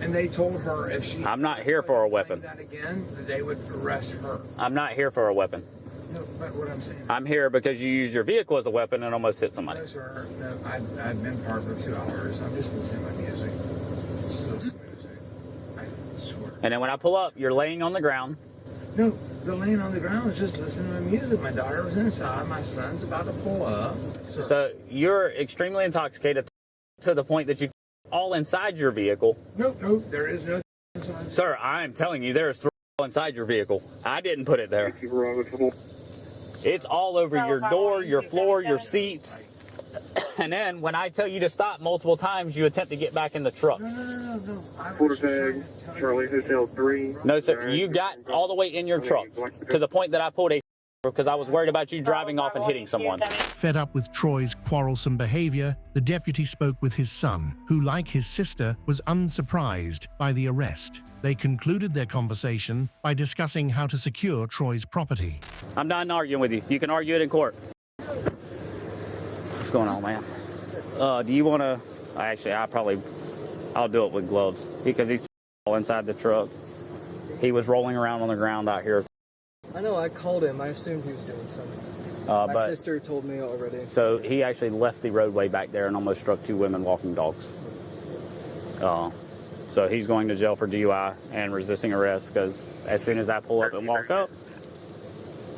N: And they told her if she...
O: I'm not here for a weapon.
N: ...that again, that they would arrest her.
O: I'm not here for a weapon.
N: No, but what I'm saying...
O: I'm here because you used your vehicle as a weapon and almost hit somebody.
N: No, sir. No, I've been parked for 2 hours. I'm just listening to my music. Just listening to music. I swear.
O: And then when I pull up, you're laying on the ground.
N: No, the laying on the ground was just listening to music. My daughter was inside. My son's about to pull up.
O: So you're extremely intoxicated to the point that you all inside your vehicle.
N: Nope, there is no inside.
O: Sir, I'm telling you, there is inside your vehicle. I didn't put it there. It's all over your door, your floor, your seats. And then when I tell you to stop multiple times, you attempt to get back in the truck.
N: No.
G: Quarter tag, Charlie Hotel 3.
O: No, sir. You got all the way in your truck to the point that I pulled a because I was worried about you driving off and hitting someone.
B: Fed up with Troy's quarrelsome behavior, the deputy spoke with his son, who, like his sister, was unsurprised by the arrest. They concluded their conversation by discussing how to secure Troy's property.
O: I'm done arguing with you. You can argue it in court. What's going on, man? Do you want to... Actually, I'll do it with gloves because he's all inside the truck. He was rolling around on the ground out here.
R: I know, I called him. I assumed he was doing something. My sister told me already.
O: So he actually left the roadway back there and almost struck 2 women walking dogs. So he's going to jail for DUI and resisting arrest because as soon as I pull up and walk up,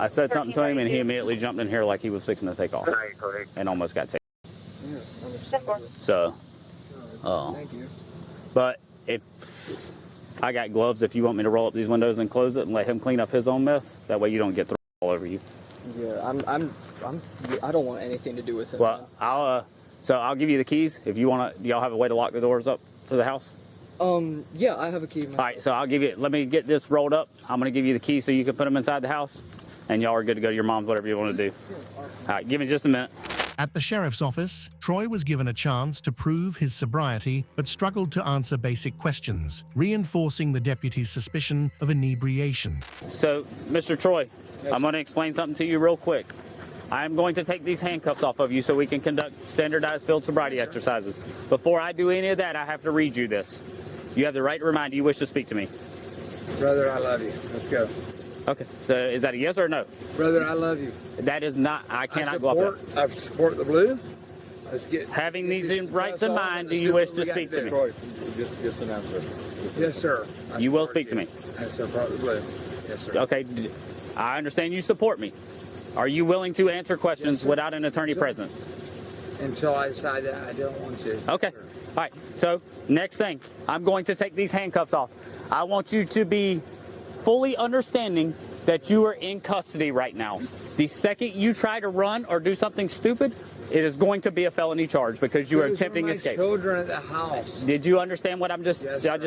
O: I said something to him and he immediately jumped in here like he was fixing to take off and almost got taken.
R: Yeah, understandable.
O: So,
R: Thank you.
O: But if I got gloves, if you want me to roll up these windows and close it and let him clean up his own mess, that way you don't get all over you.
R: Yeah, I don't want anything to do with it.
O: Well, I'll give you the keys if you want to. Do y'all have a way to lock the doors up to the house?
R: Yeah, I have a key.
O: All right, so let me get this rolled up. I'm going to give you the key so you can put them inside the house, and y'all are good to go to your mom's, whatever you want to do. All right, give me just a minute.
B: At the sheriff's office, Troy was given a chance to prove his sobriety, but struggled to answer basic questions, reinforcing the deputy's suspicion of inebriation.
O: So, Mr. Troy, I'm going to explain something to you real quick. I'm going to take these handcuffs off of you so we can conduct standardized field sobriety exercises. Before I do any of that, I have to read you this. You have the right to remind you wish to speak to me.
N: Brother, I love you. Let's go.
O: Okay, so is that a yes or a no?
N: Brother, I love you.
O: That is not, I cannot go up there.
N: I support the blue. Let's get.
O: Having these rights in mind, do you wish to speak to me?
J: Troy, just an answer.
N: Yes, sir.
O: You will speak to me.
N: I support the blue. Yes, sir.
O: Okay, I understand you support me. Are you willing to answer questions without an attorney present?
N: Until I decide that I don't want to.
O: Okay. All right. So, next thing, I'm going to take these handcuffs off. I want you to be fully understanding that you are in custody right now. The second you try to run or do something stupid, it is going to be a felony charge because you are attempting escape.
N: Children at the house.
O: Did you understand what I just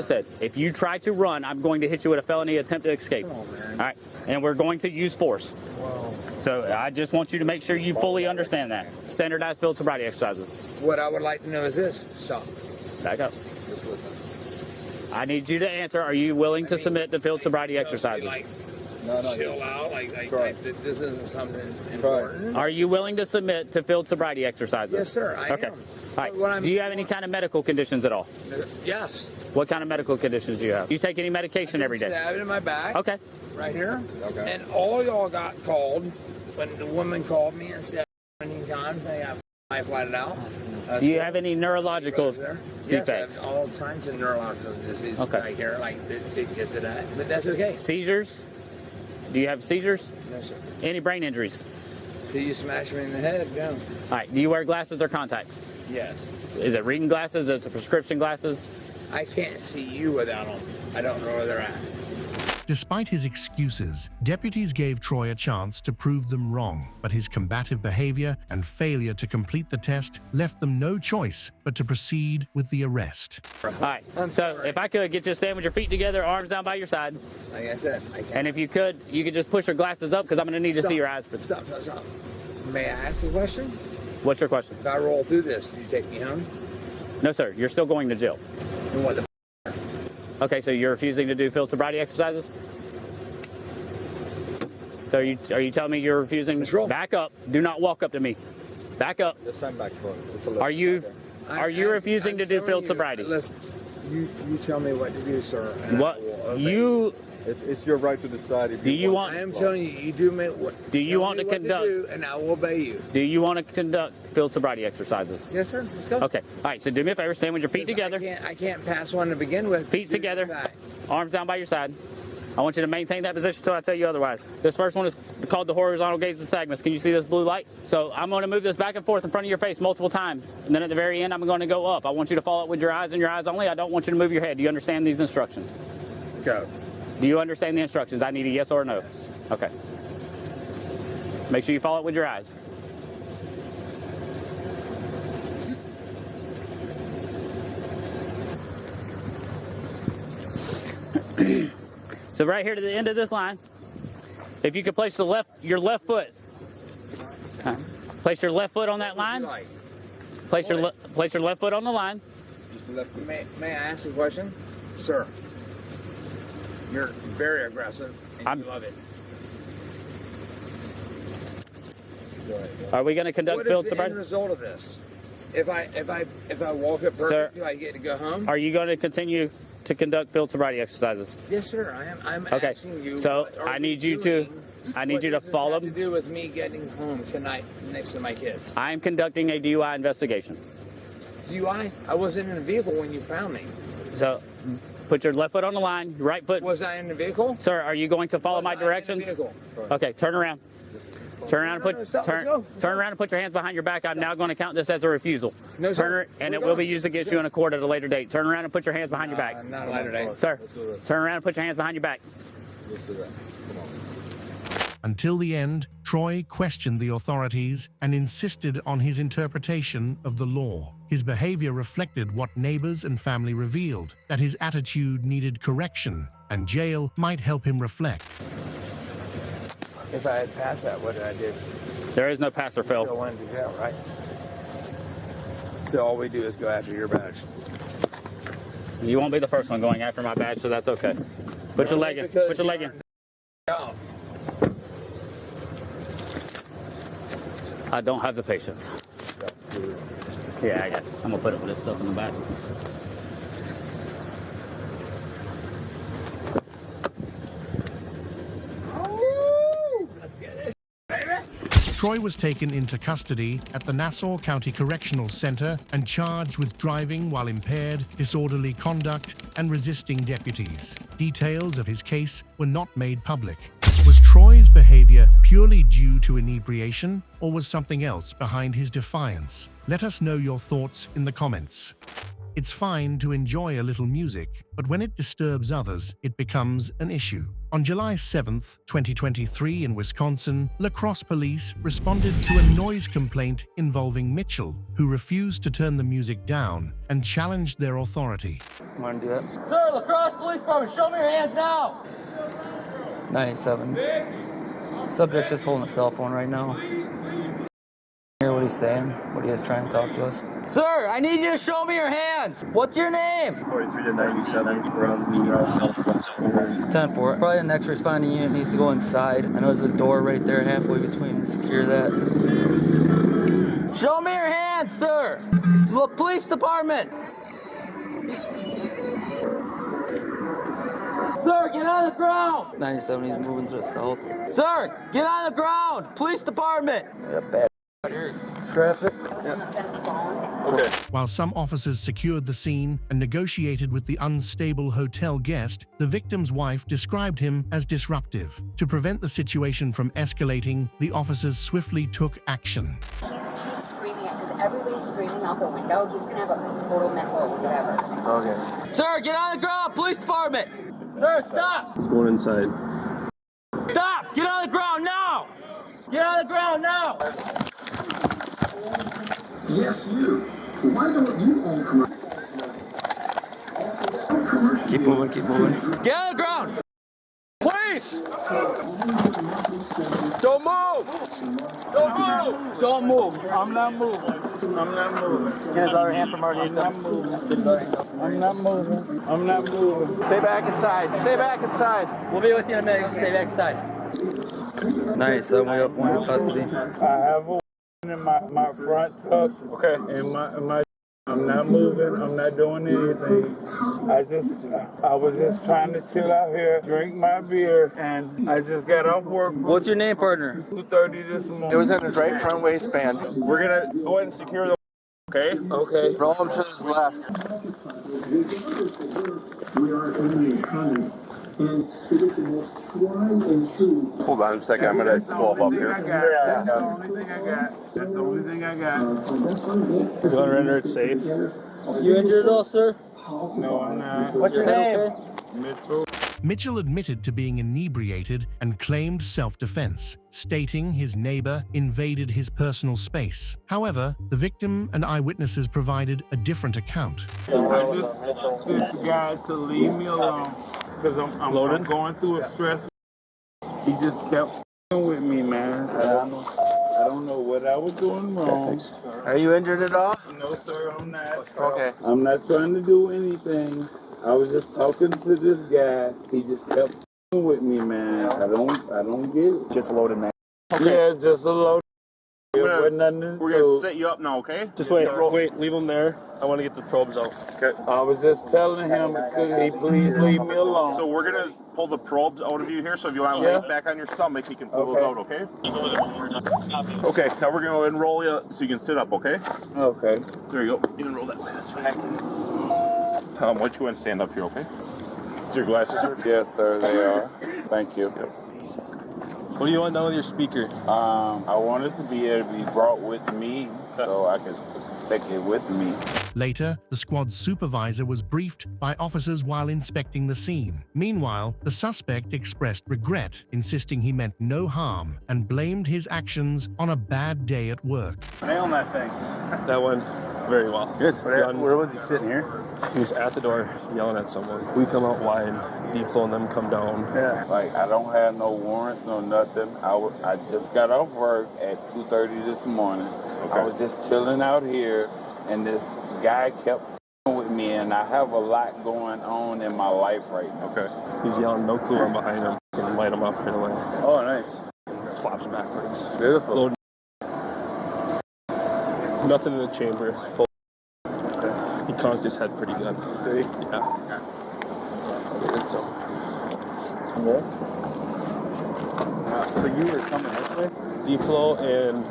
O: said? If you try to run, I'm going to hit you with a felony attempt to escape.
N: Come on, man.
O: All right. And we're going to use force.
N: Wow.
O: So I just want you to make sure you fully understand that. Standardized field sobriety exercises.
N: What I would like to know is this. Stop.
O: Back up. I need you to answer, are you willing to submit to field sobriety exercises?
N: No. Chill out. Like this isn't something important.
O: Are you willing to submit to field sobriety exercises?
N: Yes, sir. I am.
O: All right. Do you have any kind of medical conditions at all?
N: Yes.
O: What kind of medical conditions do you have? You take any medication every day?
N: Stabbed in my back.
O: Okay.
N: Right here. Okay. And all y'all got called when the woman called me and said 17 times. They got I flatted out.
O: Do you have any neurological defects?
N: Yes, I have all kinds of neurological disease right here, like it gets to that. But that's okay.
O: Seizures? Do you have seizures?
N: No, sir.
O: Any brain injuries?
N: Till you smash me in the head, yeah.
O: All right. Do you wear glasses or contacts?
N: Yes.
O: Is it reading glasses? Is it prescription glasses?
N: I can't see you without them. I don't know where they're at.
B: Despite his excuses, deputies gave Troy a chance to prove them wrong, but his combative behavior and failure to complete the test left them no choice but to proceed with the arrest.
O: All right, so if I could get you to stand with your feet together, arms down by your side.
N: Like I said, I can't.
O: And if you could just push your glasses up because I'm going to need to see your eyes.
N: Stop. May I ask a question?
O: What's your question?
N: If I roll through this, do you take me home?
O: No, sir. You're still going to jail.
N: And what the
O: Okay, so you're refusing to do field sobriety exercises? So are you telling me you're refusing? Back up. Do not walk up to me. Back up.
J: Just stand back, Troy.
O: Are you refusing to do field sobriety?
N: Listen, you tell me what to do, sir.
O: What
J: It's your right to decide if
O: do you want.
N: I am telling you, you do me what.
O: Do you want to conduct?
N: And I will obey you.
O: Do you want to conduct field sobriety exercises?
N: Yes, sir. Let's go.
O: Okay. All right. So do me a favor. Stand with your feet together.
N: I can't pass one to begin with.
O: Feet together. Arms down by your side. I want you to maintain that position until I tell you otherwise. This first one is called the horizontal gaze nystagmus. Can you see this blue light? So I'm going to move this back and forth in front of your face multiple times. And then at the very end, I'm going to go up. I want you to follow it with your eyes and your eyes only. I don't want you to move your head. Do you understand these instructions?
N: Go.
O: Do you understand the instructions? I need a yes or a no. Okay. Make sure you follow it with your eyes. So right here to the end of this line, if you could place your left foot, place your left foot on that line. Place your left foot on the line.
N: May I ask a question, sir? You're very aggressive, and you love it.
O: Are we going to conduct field sobriety?
N: What is the end result of this? If I walk it perfect, do I get to go home?
O: Are you going to continue to conduct field sobriety exercises?
N: Yes, sir. I am. I'm
O: okay.
N: Asking you.
O: So I need you to follow.
N: What does this have to do with me getting home tonight next to my kids?
O: I am conducting a DUI investigation.
N: DUI? I wasn't in a vehicle when you found me.
O: So put your left foot on the line, your right foot.
N: Was I in the vehicle?
O: Sir, are you going to follow my directions? Okay, turn around. Turn around and put your hands behind your back. I'm now going to count this as a refusal.
N: No, sir.
O: And it will be used against you in a court at a later date. Turn around and put your hands behind your back.
N: Not a later date.
O: Sir, turn around and put your hands behind your back.
J: Let's do that. Come on.
B: Until the end, Troy questioned the authorities and insisted on his interpretation of the law. His behavior reflected what neighbors and family revealed, that his attitude needed correction, and jail might help him reflect.
N: If I had passed that, what did I do?
O: There is no pass or fail.
N: Still went to jail, right? So all we do is go after your badge.
O: You won't be the first one going after my badge, so that's okay. Put your leg in. Put your leg in. I don't have the patience. Yeah, I got it. I'm going to put up with this stuff in the back.
B: Troy was taken into custody at the Nassau County Correctional Center and charged with driving while impaired, disorderly conduct, and resisting deputies. Details of his case were not made public. Was Troy's behavior purely due to inebriation, or was something else behind his defiance? Let us know your thoughts in the comments. It's fine to enjoy a little music, but when it disturbs others, it becomes an issue. On July 7th, 2023 in Wisconsin, La Crosse Police responded to a noise complaint involving Mitchell, who refused to turn the music down and challenged their authority.
S: Want to do that?
T: Sir, La Crosse Police Department, show me your hands now!
S: 97. Subject's just holding a cell phone right now. Hear what he's saying, what he is trying to talk to us.
T: Sir, I need you to show me your hands. What's your name?
G: 43 to 97. We're on the cell phone.
S: 10-4. Probably the next responding unit needs to go inside. I know there's a door right there halfway between to secure that.
T: Show me your hands, sir. The police department. Sir, get on the ground.
S: 97, he's moving to the south.
T: Sir, get on the ground. Police department.
S: Yeah, bad. Traffic.
B: Okay. While some officers secured the scene and negotiated with the unstable hotel guest, the victim's wife described him as disruptive. To prevent the situation from escalating, the officers swiftly took action.
M: He's screaming because everybody's screaming out the window. He's gonna have a total mental whatever.
S: Okay.
T: Sir, get on the ground. Police department. Sir, stop.
J: Let's go inside.
T: Stop. Get on the ground now. Get on the ground now.
U: Yes, you. Why don't you own commercial?
S: Keep moving, keep moving.
T: Get on the ground. Please. Don't move. Don't move. Don't move. I'm not moving. I'm not moving. Get his other hand from our I'm not moving. I'm not moving. I'm not moving. Stay back inside. Stay back inside. We'll be with you in a minute. Stay back inside.
S: Nice, we got one in custody.
D: I have a in my front tuck. Okay. And my
T: I'm not moving. I'm not doing anything. I was just trying to chill out here, drink my beer, and I just got off work.
S: What's your name, partner?
T: 2:30 this morning.
A: It was in his right front waistband.
H: We're gonna go ahead and secure the. Okay.
A: Okay. Roll him to his left.
U: We are only coming. And it is the most tried and true.
H: Hold on a second. I'm gonna pull up here.
T: That's the only thing I got. That's the only thing I got.
H: You want to render it safe?
S: You injured at all, sir?
T: No, I'm not.
S: What's your name?
T: Mitchell.
B: Mitchell admitted to being inebriated and claimed self-defense, stating his neighbor invaded his personal space. However, the victim and eyewitnesses provided a different account.
T: I just this guy to leave me alone because I'm going through a stress. He just kept with me, man. I don't know what I was doing wrong.
A: Are you injured at all?
T: No, sir, I'm not.
A: Okay.
T: I'm not trying to do anything. I was just talking to this guy. He just kept with me, man. I don't get it.
C: Just loaded, man.
T: Okay. Yeah, just a load.
H: We're gonna set you up now, okay?
G: Just wait, leave him there. I want to get the probes out.
H: Okay.
T: I was just telling him, could he please leave me alone?
H: So we're gonna pull the probes out of you here. So if you want to lay back on your stomach, you can pull those out, okay? Okay. Now we're gonna enroll you so you can sit up, okay?
T: Okay.
H: There you go. You can roll that way. That's right. Why don't you go and stand up here, okay? Is your glasses, sir?
T: Yes, sir, they are. Thank you.
H: Yep.
G: What do you want done with your speaker?
T: I want it to be able to be brought with me so I could take it with me.
B: Later, the squad's supervisor was briefed by officers while inspecting the scene. Meanwhile, the suspect expressed regret, insisting he meant no harm and blamed his actions on a bad day at work.
H: Nail that thing.
G: That went very well.
H: Good. Where was he sitting here?
G: He was at the door yelling at someone. We come out wide, D-Flow and them come down.
T: Yeah. Like, I don't have no warrants, no nothing. I just got off work at 2:30 this morning. Okay. I was just chilling out here, and this guy kept with me, and I have a lot going on in my life right now.
H: Okay.
G: He's yelling, no clue, I'm behind him. And light him up right away.
T: Oh, nice.
G: Flops backwards.
T: Beautiful.
G: Load. Nothing in the chamber. Full. Okay. He conked his head pretty good.
T: Did he?
G: Yeah. So.
C: So you were coming this way?
G: D-Flow and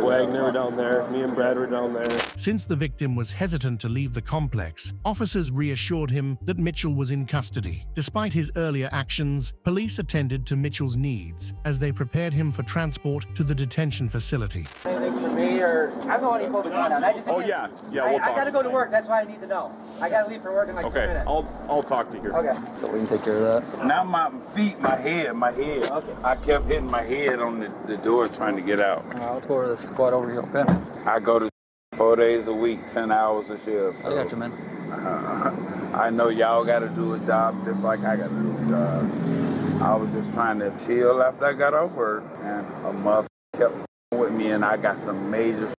G: Wagner were down there. Me and Brad were down there.
B: Since the victim was hesitant to leave the complex, officers reassured him that Mitchell was in custody. Despite his earlier actions, police attended to Mitchell's needs as they prepared him for transport to the detention facility.
V: Anything for me, or I'm the one who pulled the gun out. I gotta go to work. That's why I need to know. I gotta leave for work in like 2 minutes.
H: I'll talk to you here.
V: Okay.
S: So we can take care of that.
T: Now my feet, my head. Okay. I kept hitting my head on the door trying to get out.
S: Let's go to the squad over here, okay?
T: I go to 4 days a week, 10 hours a shift. So
S: I got you, man.
T: I know y'all got to do a job just like I got to do a job. I was just trying to chill after I got off work, and a mother kept with me, and I got some major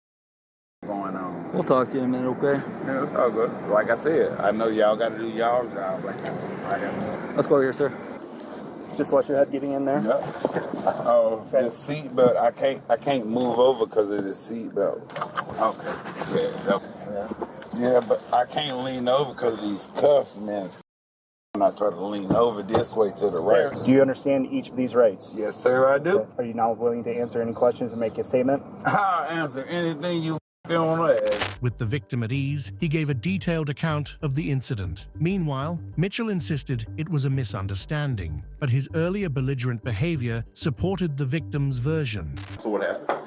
T: going on.
S: We'll talk to you in a minute, okay?
T: Yeah, it's all good. Like I said, I know y'all got to do y'all's job. Like I got.
S: Let's go over here, sir.
C: Just watch your head getting in there.
T: Yep. Oh, the seatbelt. I can't move over because of the seatbelt. Okay. Yeah, but I can't lean over because of these cuffs, man. And I try to lean over this way to the right.
C: Do you understand each of these rights?
T: Yes, sir, I do.
C: Are you now willing to answer any questions and make a statement?
T: I'll answer anything you want to ask.
B: With the victim at ease, he gave a detailed account of the incident. Meanwhile, Mitchell insisted it was a misunderstanding, but his earlier belligerent behavior supported the victim's version.
H: So what happened?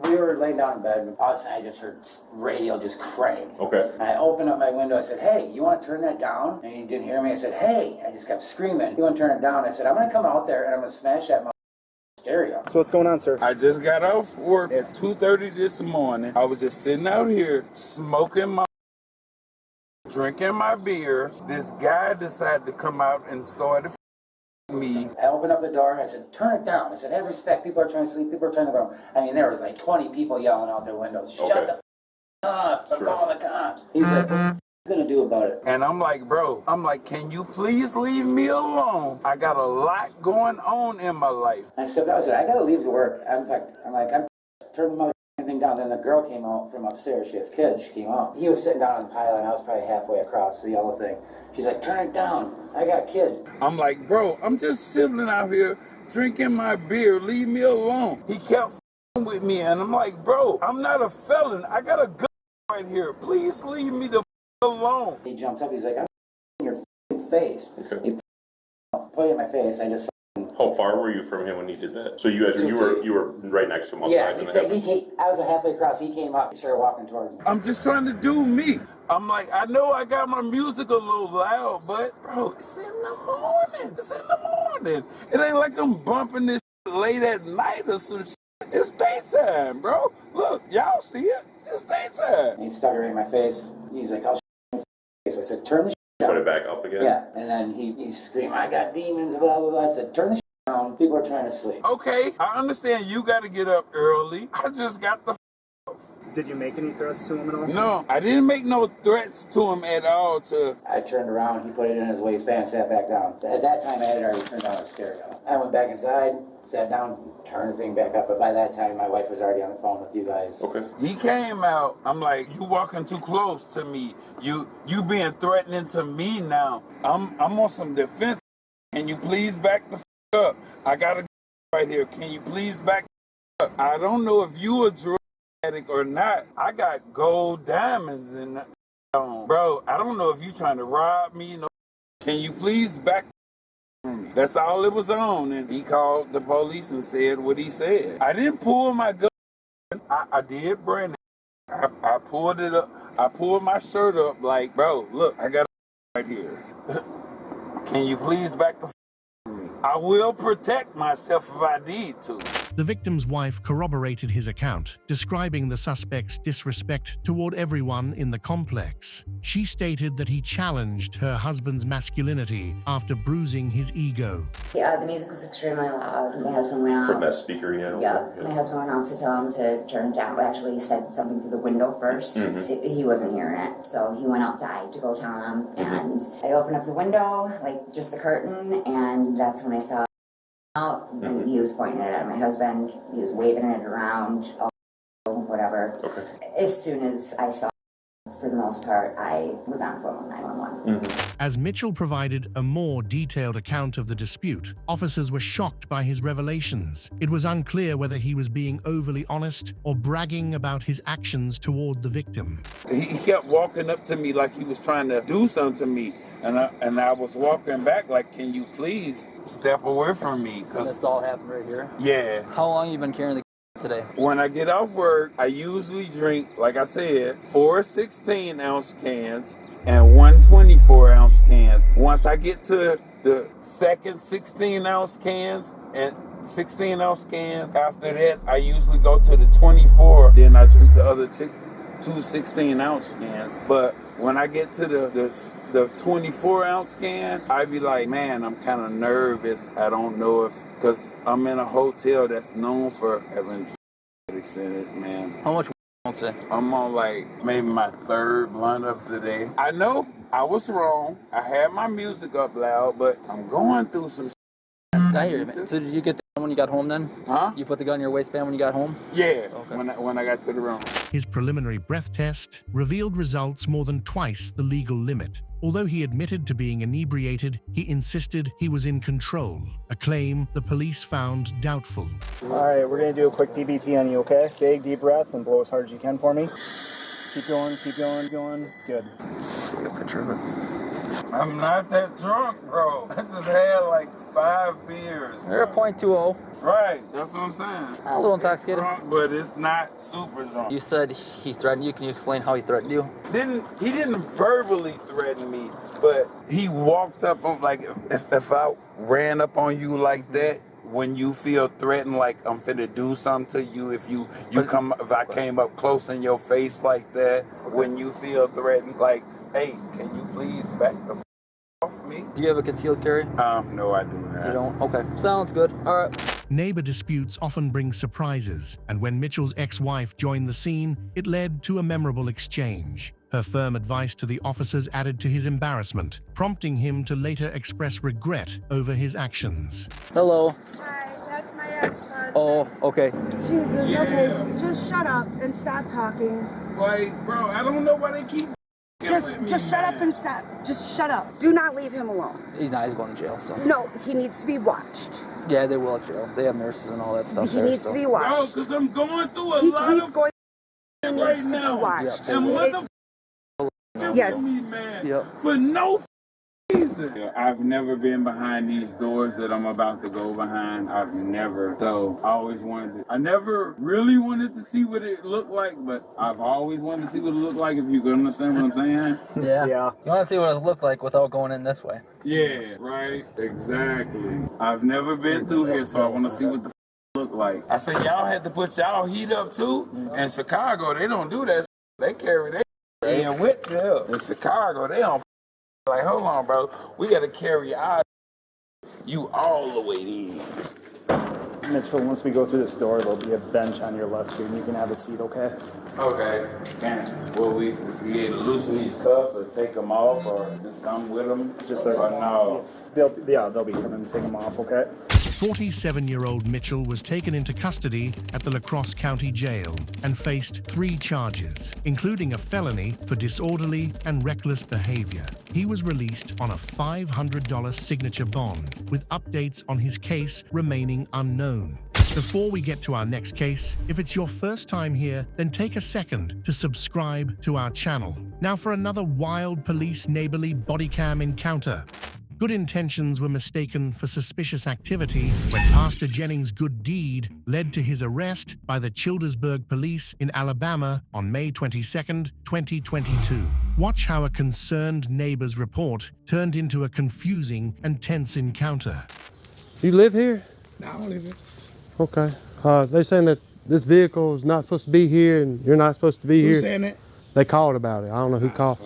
V: We were laying down in bed, and all of a sudden I just heard radio just crank.
H: Okay.
V: I opened up my window. I said, "Hey, you want to turn that down?" And he didn't hear me. I said, "Hey!" I just kept screaming. You want to turn it down? I said, "I'm going to come out there and I'm going to smash that stereo."
C: So what's going on, sir?
T: I just got off work at 2:30 this morning. I was just sitting out here smoking drinking my beer. This guy decided to come out and started me.
V: I opened up the door. I said, "Turn it down." I said, "Have respect. People are trying to sleep. People are trying to go." I mean, there was like 20 people yelling out their windows. "Shut the up! I'm calling the cops." He's like, "What are you gonna do about it?"
T: And I'm like, bro, can you please leave me alone? I got a lot going on in my life.
V: I said, "That was it. I gotta leave to work." I'm turning my everything down. Then the girl came out from upstairs. She has kids. She came out. He was sitting down on the pile, and I was probably halfway across the yellow thing. She's like, turn it down. I got kids.
E: I'm like, bro, I'm just chilling out here drinking my beer. Leave me alone. He kept with me, and I'm like, bro, I'm not a felon. I got a gun right here. Please leave me the alone.
V: He jumps up. He's like, I'm in your face.
H: Okay.
V: He put it in my face. I just.
H: How far were you from him when he did that? So you guys, you were right next to him outside.
V: Yeah,
H: and
V: I was halfway across. He came up. He started walking towards me.
E: I'm just trying to do me. I'm like, I know I got my music a little loud, but bro, it's in the morning. It's in the morning. It ain't like I'm bumping this late at night or some shit. It's daytime, bro. Look, y'all see it? It's daytime.
V: He started right in my face. He's like, I'll your face. I said, turn the down.
H: Put it back up again?
V: Yeah, and then he screamed, I got demons, blah, blah, blah. I said, turn the down. People are trying to sleep.
E: Okay, I understand you got to get up early. I just got the
I: Did you make any threats to him at all?
E: No, I didn't make no threats to him at all.
V: I turned around, he put it in his waistband, sat back down. At that time, I had already turned on the stereo. I went back inside, sat down, turned the thing back up, but by that time, my wife was already on the phone with you guys.
H: Okay.
E: He came out, I'm like, you walking too close to me. You being threatening to me now. I'm on some defense. Can you please back the up? I got a right here. Can you please back up? I don't know if you a drug addict or not. I got gold diamonds in that on. Bro, I don't know if you trying to rob me. No. Can you please back from me? That's all it was on. And he called the police and said what he said. I didn't pull my gun. I did, Brandon. I pulled it up. I pulled my shirt up like, bro, look, I got a right here. Can you please back the from me? I will protect myself if I need to.
B: The victim's wife corroborated his account, describing the suspect's disrespect toward everyone in the complex. She stated that he challenged her husband's masculinity after bruising his ego.
M: Yeah, the music was extremely loud. My husband went out.
H: From that speaker, yeah.
M: Yeah, my husband went out to tell him to turn it down. But actually, he said something through the window first. He wasn't hearing it, so he went outside to go tell him. And I opened up the window, like just the curtain, and that's when I saw out, and he was pointing it at my husband. He was waving it around, whatever.
H: Okay.
M: As soon as I saw it, for the most part, I was on the phone with 911.
B: As Mitchell provided a more detailed account of the dispute, officers were shocked by his revelations. It was unclear whether he was being overly honest or bragging about his actions toward the victim.
E: He kept walking up to me like he was trying to do something to me. And I was walking back like, can you please step away from me?
S: That's all happened right here?
E: Yeah.
S: How long you been carrying the today?
E: When I get off work, I usually drink, like I said, 4 16-ounce cans and 1 24-ounce cans. Once I get to the second 16-ounce cans and 16-ounce cans, after that, I usually go to the 24. Then I drink the other 2 16-ounce cans. But when I get to the 24-ounce can, I be like, man, I'm kind of nervous. I don't know if, because I'm in a hotel that's known for having addicts in it, man.
S: How much today?
E: I'm on like maybe my 3rd blunt of the day. I know I was wrong. I had my music up loud, but I'm going through some
S: I hear you, man. So did you get the gun when you got home then?
E: Huh?
S: You put the gun in your waistband when you got home?
E: Yeah,
S: okay.
E: when I got to the room.
B: His preliminary breath test revealed results more than twice the legal limit. Although he admitted to being inebriated, he insisted he was in control, a claim the police found doubtful.
I: All right, we're going to do a quick DBT on you, okay? Big, deep breath and blow as hard as you can for me. Keep going, keep going, going. Good.
S: Take a picture of it.
E: I'm not that drunk, bro. I just had like 5 beers.
S: You're a .20.
E: Right, that's what I'm saying.
S: A little intoxicated.
E: Drunk, but it's not super drunk.
S: You said he threatened you. Can you explain how he threatened you?
E: He didn't verbally threaten me, but he walked up on, like, if I ran up on you like that, when you feel threatened, like I'm finna do something to you, if I came up close in your face like that, when you feel threatened, like, hey, can you please back the off me?
S: Do you have a concealed carry?
E: No, I do not.
S: You don't? Okay, sounds good. All right.
B: Neighbor disputes often bring surprises, and when Mitchell's ex-wife joined the scene, it led to a memorable exchange. Her firm advice to the officers added to his embarrassment, prompting him to later express regret over his actions.
S: Hello.
W: Hi, that's my ex-husband.
S: Oh, okay.
K: Jesus,
E: Yeah.
K: okay. Just shut up and stop talking.
E: Like, bro, I don't know why they keep
K: Just shut up and stop. Just shut up. Do not leave him alone.
S: He's going to jail, so.
K: No, he needs to be watched.
S: Yeah, they will at jail. They have nurses and all that stuff.
K: He needs to be watched.
E: Bro, because I'm going through a lot
K: he's
E: of
K: going
E: right
K: needs to
E: now.
K: be watched.
E: And motherfuckers
K: Yes.
E: me, man, for no reason. I've never been behind these doors that I'm about to go behind. I've never. So I always wanted to. I never really wanted to see what it looked like, but I've always wanted to see what it looked like, if you can understand what I'm saying.
S: Yeah. You want to see what it looked like without going in this way.
E: Yeah, right. Exactly. I've never been through here, so I want to see what the look like. I said, y'all had to put y'all heat up too. In Chicago, they don't do that. They carry their in with them. In Chicago, they don't. Like, hold on, bro. We got to carry our you all the way in.
I: Mitchell, once we go through this door, there'll be a bench on your left here, and you can have a seat, okay?
E: Okay. Will we be able to loosen these cuffs or take them off or do something with them?
I: Just like,
E: no.
I: They'll be coming to take them off, okay?
B: 47-year-old Mitchell was taken into custody at the La Crosse County Jail and faced 3 charges, including a felony for disorderly and reckless behavior. He was released on a $500 signature bond, with updates on his case remaining unknown. Before we get to our next case, if it's your first time here, then take a second to subscribe to our channel. Now for another wild police neighborly body cam encounter. Good intentions were mistaken for suspicious activity when Pastor Jennings' good deed led to his arrest by the Childersburg Police in Alabama on May 22, 2022. Watch how a concerned neighbor's report turned into a confusing and tense encounter.
L: You live here?
W: No, I don't live here.
L: Okay. They're saying that this vehicle is not supposed to be here and you're not supposed to be here.
W: Who's saying that?
L: They called about it. I don't know who called.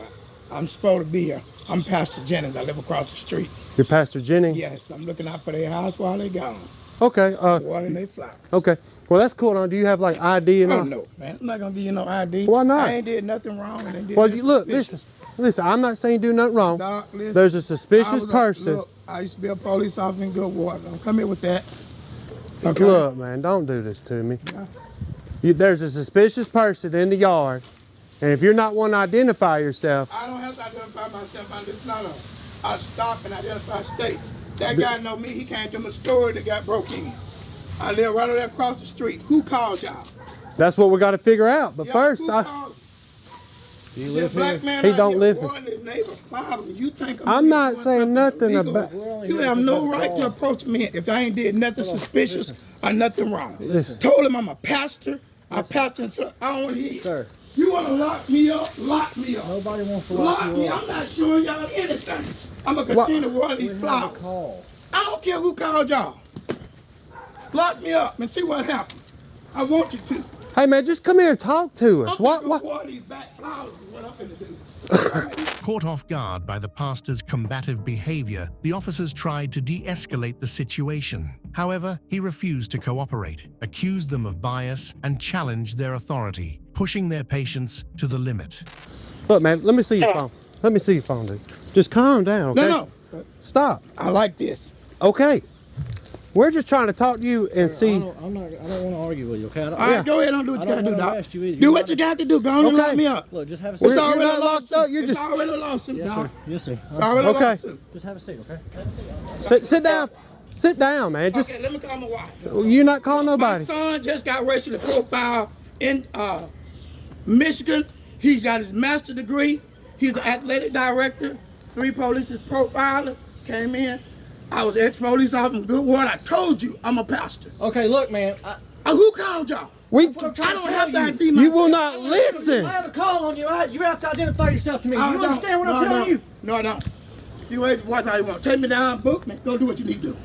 W: I'm supposed to be here. I'm Pastor Jennings. I live across the street.
L: You're Pastor Jennings?
W: Yes, I'm looking out for their house while they gone.
L: Okay.
W: Water and they flowers.
L: Okay. Well, that's cool. Now, do you have like ID and all?
W: Oh, no, man. I'm not going to give you no ID.
L: Why not?
W: I ain't did nothing wrong.
L: Well, look, listen, I'm not saying do nothing wrong.
W: Doc, listen,
L: there's a suspicious person.
W: Look, I used to be a police officer in Goodwater. Don't come here with that. Okay?
L: Look, man, don't do this to me. Yeah. There's a suspicious person in the yard, and if you're not one to identify yourself.
W: I don't have to identify myself. It's not a stop and identify state. That guy know me. He came to my store that got broke in. I live right over there across the street. Who called y'all?
L: That's what we got to figure out. But first,
W: do you live
L: here?
W: Man
L: he don't live here.
W: You think
L: I'm not saying nothing about.
W: You have no right to approach me if I ain't did nothing suspicious or nothing wrong. Told him I'm a pastor. I pastor until I don't want to hear you.
L: Sir.
W: You want to lock me up? Lock me up.
L: Nobody wants to
W: lock me up. I'm not showing y'all anything. I'm going to continue to water these flowers. I don't care who called y'all. Lock me up and see what happens. I want you to.
L: Hey man, just come here and talk to us. What?
W: Water these back flowers is what I'm finna do.
B: Caught off guard by the pastor's combative behavior, the officers tried to de-escalate the situation. However, he refused to cooperate, accused them of bias, and challenged their authority, pushing their patience to the limit.
L: Look, man, let me see your phone. Let me see your phone, dude. Just calm down, okay?
W: No.
L: Stop.
W: I like this.
L: Okay. We're just trying to talk to you and see.
W: I don't want to argue with you, okay? All right, go ahead and do what you got to do, Doc. Do what you got to do. Go on and lock me up.
L: Look, just have a
W: seat.
L: It's already a lawsuit. You're just.
W: It's already a lawsuit, Doc.
L: Yes, sir.
W: It's already a lawsuit.
L: Just have a seat, okay? Sit down. Sit down, man. Just.
W: Okay, let me call my wife.
L: You're not calling nobody.
W: My son just got racially profiled in Michigan. He's got his master's degree. He's an athletic director. 3 police profiler came in. I was ex-police officer in Goodwater. I told you I'm a pastor.
R: Okay, look, man.
W: Who called y'all? I don't have to ID myself.
L: You will not listen.
R: I have a call on you. You have to identify yourself to me. You understand what I'm telling you?
W: No, I don't. You wait, watch how you want. Take me down, book me. Go do what you need to do.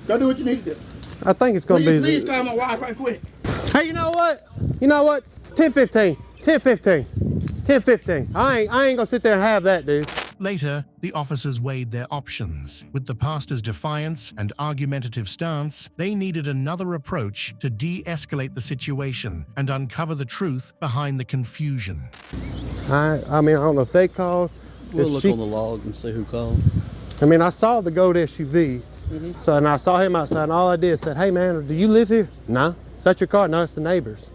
W: Go do what you need to do.
L: I think it's going to be.
W: Please call my wife right quick.
L: Hey, you know what? 10-15. 10-15. 10-15. I ain't going to sit there and have that, dude.
B: Later, the officers weighed their options. With the pastor's defiance and argumentative stance, they needed another approach to de-escalate the situation and uncover the truth behind the confusion.
L: I mean, I don't know if they called.
S: We'll look on the log and see who called.
L: I mean, I saw the goat SUV So, and I saw him outside, and all I did said, hey man, do you live here? No. Is that your car? No, it's the neighbor's.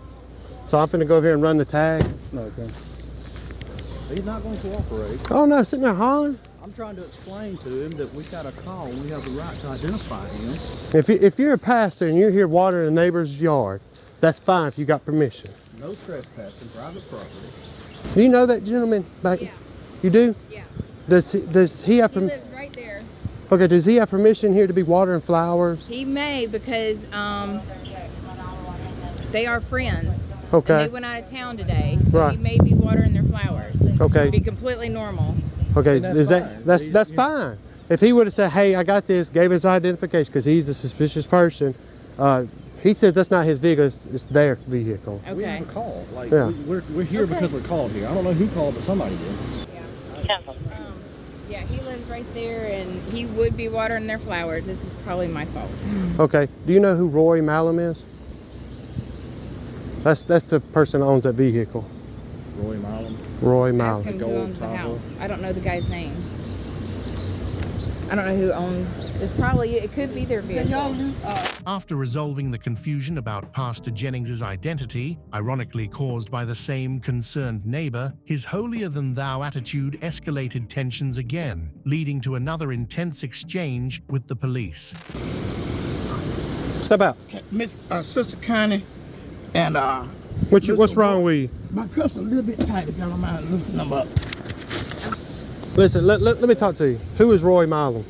L: So I'm finna go over here and run the tag.
F: Okay. He's not going to cooperate.
L: Oh no, sitting there hollering.
F: I'm trying to explain to him that we got a call and we have the right to identify him.
L: If you're a pastor and you're here watering a neighbor's yard, that's fine if you got permission.
F: No trespassing, private property.
L: Do you know that gentleman back? Yeah. You do?
P: Yeah.
L: Does he have permission?
P: He lives right there.
L: Okay, does he have permission here to be watering flowers?
P: He may, because they are friends.
L: Okay.
P: And they went out of town today, so
L: right.
P: he may be watering their flowers.
L: Okay.
P: It'd be completely normal.
L: Okay, that's fine. If he would have said, hey, I got this, gave his identification, because he's a suspicious person, he said that's not his vehicle, it's their vehicle.
P: Okay.
F: We have a call. Like,
L: yeah.
F: we're here because we're called here. I don't know who called, but somebody did.
P: Yeah. Yeah, he lives right there, and he would be watering their flowers. This is probably my fault.
L: Okay. Do you know who Roy Malum is? That's the person that owns that vehicle.
F: Roy Malum?
L: Roy
P: Ask
L: Malum.
P: him who owns the house. I don't know the guy's name. I don't know who owns. It could be their vehicle.
B: After resolving the confusion about Pastor Jennings' identity, ironically caused by the same concerned neighbor, his holier-than-thou attitude escalated tensions again, leading to another intense exchange with the police.
W: Step out. Miss Sister Connie and
L: what's wrong with you?
W: My cuffs are a little bit tight. If y'all don't mind loosening them up.
L: Listen, let me talk to you. Who is Roy Malum?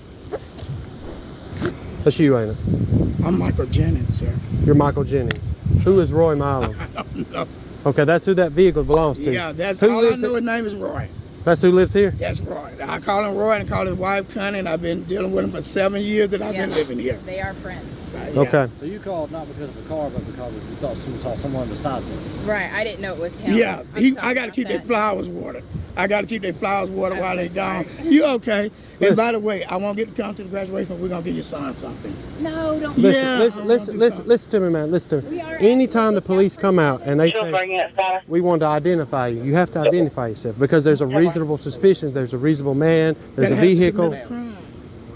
L: That's you, ain't it?
W: I'm Michael Jennings, sir.
L: You're Michael Jennings. Who is Roy Malum?
W: I don't know.
L: Okay, that's who that vehicle belongs to.
W: Yeah, that's
L: who
W: all I know. His name is Roy.
L: That's who lives here?
W: That's Roy. I call him Roy and I call his wife Connie, and I've been dealing with him for 7 years that I've been living here.
P: They are friends.
W: Yeah.
L: Okay.
F: So you called not because of a car, but because you thought you saw someone besides him.
P: Right, I didn't know it was him.
W: Yeah, I got to keep their flowers watered. I got to keep their flowers watered while they're gone. You okay? And by the way, I won't get to come to the graduation, but we're going to get you signed something.
P: No, don't.
L: Listen to me, man. Listen to me. Anytime the police come out and they say, we want to identify you, you have to identify yourself because there's a reasonable suspicion, there's a reasonable man, there's a vehicle.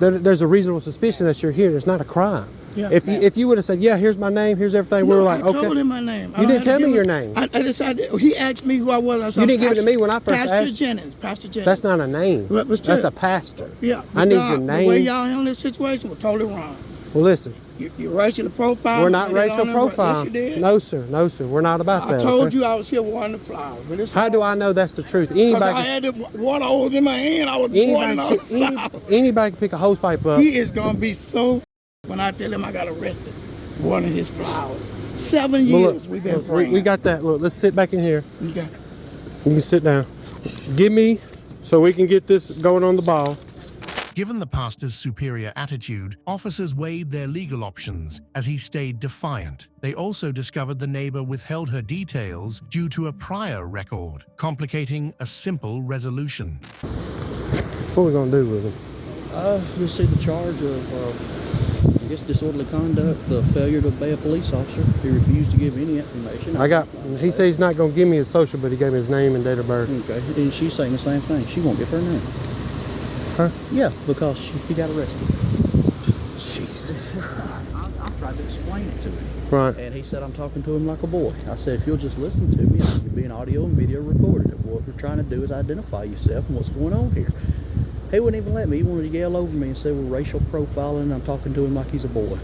L: There's a reasonable suspicion that you're here. It's not a crime.
W: Yeah.
L: If you would have said, yeah, here's my name, here's everything, we were like, okay.
W: I told him my name.
L: You didn't tell me your name.
W: I decided, he asked me who I was. I said,
L: you didn't give it to me when I first asked.
W: Pastor Jennings. Pastor Jennings.
L: That's not a name. That's a pastor.
W: Yeah.
L: I need your name.
W: The way y'all handle this situation was totally wrong.
L: Well, listen.
W: You're racial profile.
L: We're not racial profile.
W: Yes, you did.
L: No, sir. No, sir. We're not about that.
W: I told you I was here watering the flowers.
L: How do I know that's the truth? Anybody.
W: I had the water hose in my hand. I was watering all the flowers.
L: Anybody can pick a hose pipe up.
W: He is gonna be so. When I tell him I got arrested, watering his flowers. 7 years we've been friends.
L: We got that. Look, let's sit back in here.
W: Okay.
L: You can sit down. Give me, so we can get this going on the ball.
B: Given the pastor's superior attitude, officers weighed their legal options as he stayed defiant. They also discovered the neighbor withheld her details due to a prior record, complicating a simple resolution.
L: What are we going to do with him?
F: You'll see the charge of, I guess, disorderly conduct, the failure to obey a police officer. He refused to give any information.
L: He said he's not going to give me his social, but he gave me his name and date of birth.
F: Okay, and she's saying the same thing. She won't give her name.
L: Huh?
F: Yeah, because he got arrested.
L: Jesus.
F: I tried to explain it to him.
L: Right.
F: And he said, I'm talking to him like a boy. I said, if you'll just listen to me, I'll be an audio and video recorded. What we're trying to do is identify yourself and what's going on here. He wouldn't even let me. He wanted to yell over me and say we're racial profiling, and I'm talking to him like he's a boy.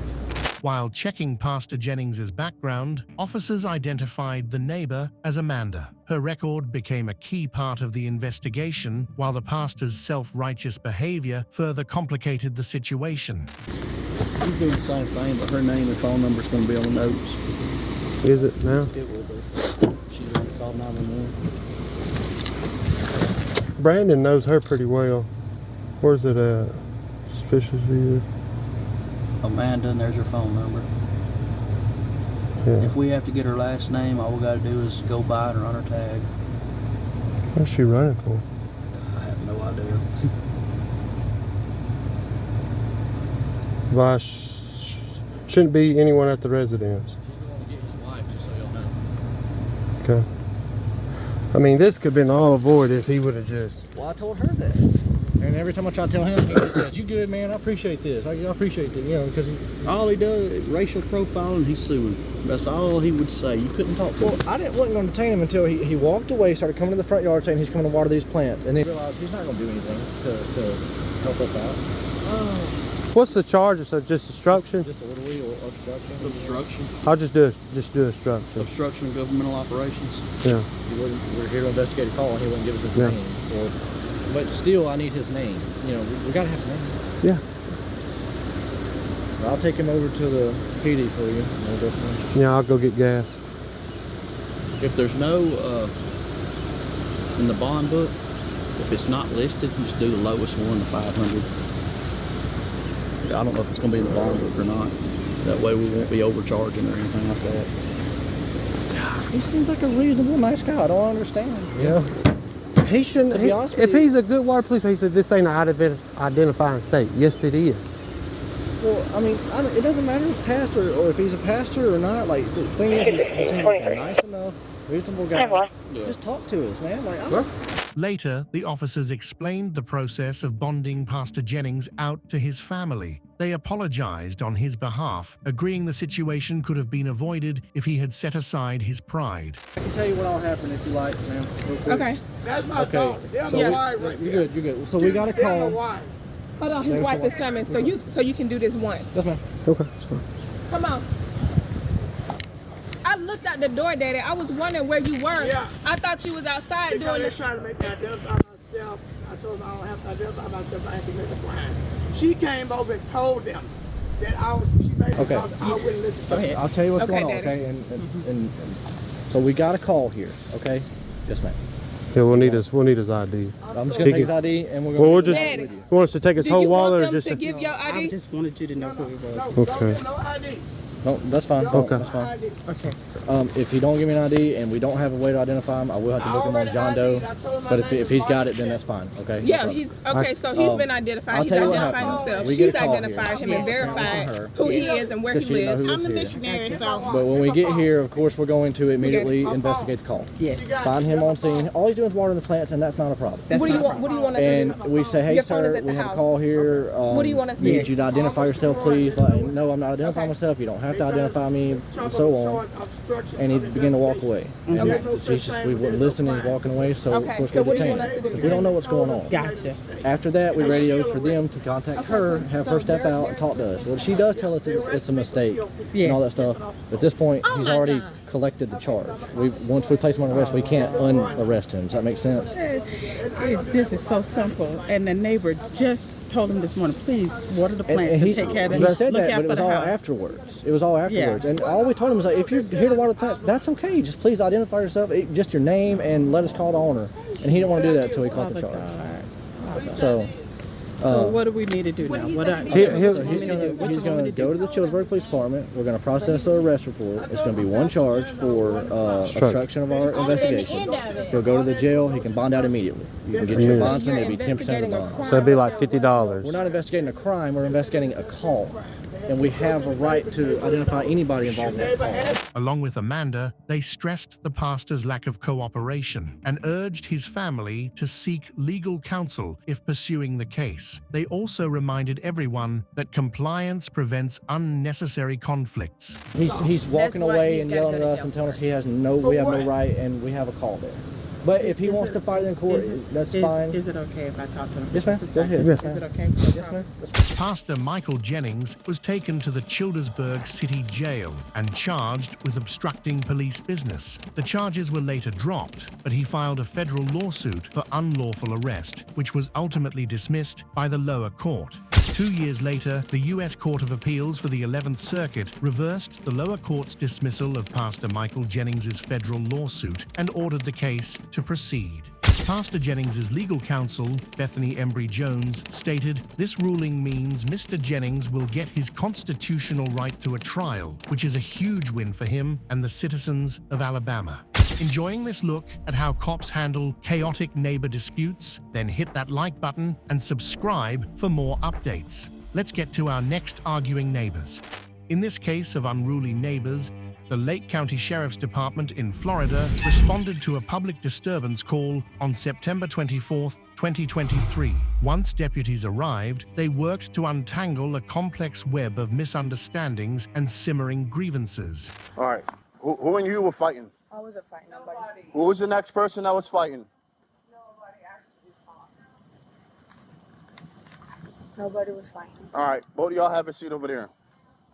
B: While checking Pastor Jennings' background, officers identified the neighbor as Amanda. Her record became a key part of the investigation, while the pastor's self-righteous behavior further complicated the situation.
F: He's doing the same thing, but her name and phone number is going to be on the notes.
L: Is it now?
F: It will be. She's going to call 911.
L: Brandon knows her pretty well. Where's it at? Suspicious view.
F: Amanda, and there's her phone number.
L: Yeah.
F: If we have to get her last name, all we got to do is go by it or run her tag.
L: What's she running for?
F: I have no idea.
L: Vosh shouldn't be anyone at the residence.
F: He's going to get his wife, just so y'all know.
L: Okay. I mean, this could have been all avoided if he would have just...
F: Well, I told her that. And every time I try to tell him, he just says, "You good, man? I appreciate this. I appreciate this." You know, because all he does is racial profiling. He's suing. That's all he would say. You couldn't talk to him. Well, wasn't going to detain him until he walked away, started coming to the front yard saying he's coming to water these plants, and then realized he's not going to do anything to help us out.
L: What's the charge? So just obstruction?
F: Just a little wheel obstruction. Obstruction.
L: I'll just do obstruction.
F: Obstruction of governmental operations.
L: Yeah.
F: We're here to investigate a call, and he wouldn't give us his name. But still, I need his name. You know, we got to have his name.
L: Yeah.
F: I'll take him over to the PD for you.
L: Yeah, I'll go get gas.
F: If there's no, in the bond book, if it's not listed, just do the lowest one, the 500. I don't know if it's going to be in the bond book or not. That way we won't be overcharging or anything like that. He seems like a reasonable, nice guy. I don't understand.
L: Yeah. He shouldn't. If he's a good water police, he said this ain't an identifying state. Yes, it is.
F: Well, I mean, it doesn't matter if he's pastor or if he's a pastor or not. Like the thing is, he seems like a nice enough, reasonable guy. Just talk to us, man. Like,
B: Later, the officers explained the process of bonding Pastor Jennings out to his family. They apologized on his behalf, agreeing the situation could have been avoided if he had set aside his pride.
F: I can tell you what all happened if you like, man.
P: Okay.
W: That's my daughter. They're my wife right there.
F: You're good. So we got a call.
P: Hold on, his wife is coming, so you can do this once.
F: Yes, ma'am.
L: Okay, that's fine.
P: Come on. I looked out the door, Daddy. I was wondering where you were. Yeah. I thought you was outside doing
W: it. Trying to make me identify myself. I told them I don't have to identify myself. I have to commit a crime. She came over and told them that she made it because I wouldn't listen to her.
F: I'll tell you what's going on, okay? And so we got a call here, okay? Yes, ma'am.
L: Yeah, we'll need his ID.
F: I'm just gonna take his ID and we're gonna.
L: Well, you want us to take his whole wallet or just?
P: To give your ID?
W: I just wanted you to know who he was.
L: Okay.
W: No ID.
F: No, that's fine.
L: Okay.
F: That's fine.
W: Okay.
F: If he don't give me an ID and we don't have a way to identify him, I will have to book him on John Doe. But if he's got it, then that's fine. Okay.
P: Yeah, he's okay. So he's been identified. He's identified himself. She's identified him and verified who he is and where he lives.
W: I'm the missionary, so.
F: But when we get here, of course, we're going to immediately investigate the call.
W: Yes.
F: Find him on scene. All he's doing is watering the plants, and that's not a problem.
P: What do you want? What do you want to do?
F: And we say, hey, sir, we have a call here.
P: What do you want to do?
F: Need you to identify yourself, please. Like, no, I'm not identifying myself. You don't have to identify me. And so on, and he began to walk away. And we wouldn't listen, and he's walking away, so of course we detained him. We don't know what's going on.
W: Gotcha.
F: After that, we radioed for them to contact her, have her step out and talk to us. Well, she does tell us it's a mistake and all that stuff. But at this point, he's already collected the charge. Once we place him on arrest, we can't unarrest him. Does that make sense?
N: This is so simple, and the neighbor just told him this morning, please water the plants and take care of them.
F: He said that, but it was all afterwards. It was all afterwards. Yeah. And all we told him was, like, if you're here to water the plants, that's okay. Just please identify yourself, just your name, and let us call the owner. And he didn't want to do that until he caught the charge.
N: So what do we need to do now? He's
F: going to go to the Chillsburg Police Department. We're going to process an arrest report. It's going to be one charge for obstruction of our investigation. He'll go to the jail. He can bond out immediately. You can get your bondsman. It'll be 10% of the bond.
L: So it'd be like $50.
F: We're not investigating a crime. We're investigating a call. And we have a right to identify anybody involved in that call.
B: Along with Amanda, they stressed the pastor's lack of cooperation and urged his family to seek legal counsel if pursuing the case. They also reminded everyone that compliance prevents unnecessary conflicts.
F: He's walking away and yelling at us and telling us we have no right, and we have a call there. But if he wants to fight in court, that's fine.
N: Is it okay if I talk to him?
F: Yes, ma'am. Go ahead.
N: Is it okay?
F: Yes, ma'am.
B: Pastor Michael Jennings was taken to the Childersburg City Jail and charged with obstructing police business. The charges were later dropped, but he filed a federal lawsuit for unlawful arrest, which was ultimately dismissed by the lower court. 2 years later, the U.S. Court of Appeals for the 11th Circuit reversed the lower court's dismissal of Pastor Michael Jennings' federal lawsuit and ordered the case to proceed. Pastor Jennings' legal counsel, Bethany Embry-Jones, stated, "This ruling means Mr. Jennings will get his constitutional right to a trial, which is a huge win for him and the citizens of Alabama." Enjoying this look at how cops handle chaotic neighbor disputes? Then hit that like button and subscribe for more updates. Let's get to our next arguing neighbors. In this case of unruly neighbors, The Lake County Sheriff's Department in Florida responded to a public disturbance call on September 24, 2023. Once deputies arrived, they worked to untangle a complex web of misunderstandings and simmering grievances.
J: All right. Who and you were fighting?
O: I wasn't fighting nobody.
J: Who was the next person that was fighting?
O: Nobody actually fought. Nobody was fighting.
J: All right. Both of y'all have a seat over there.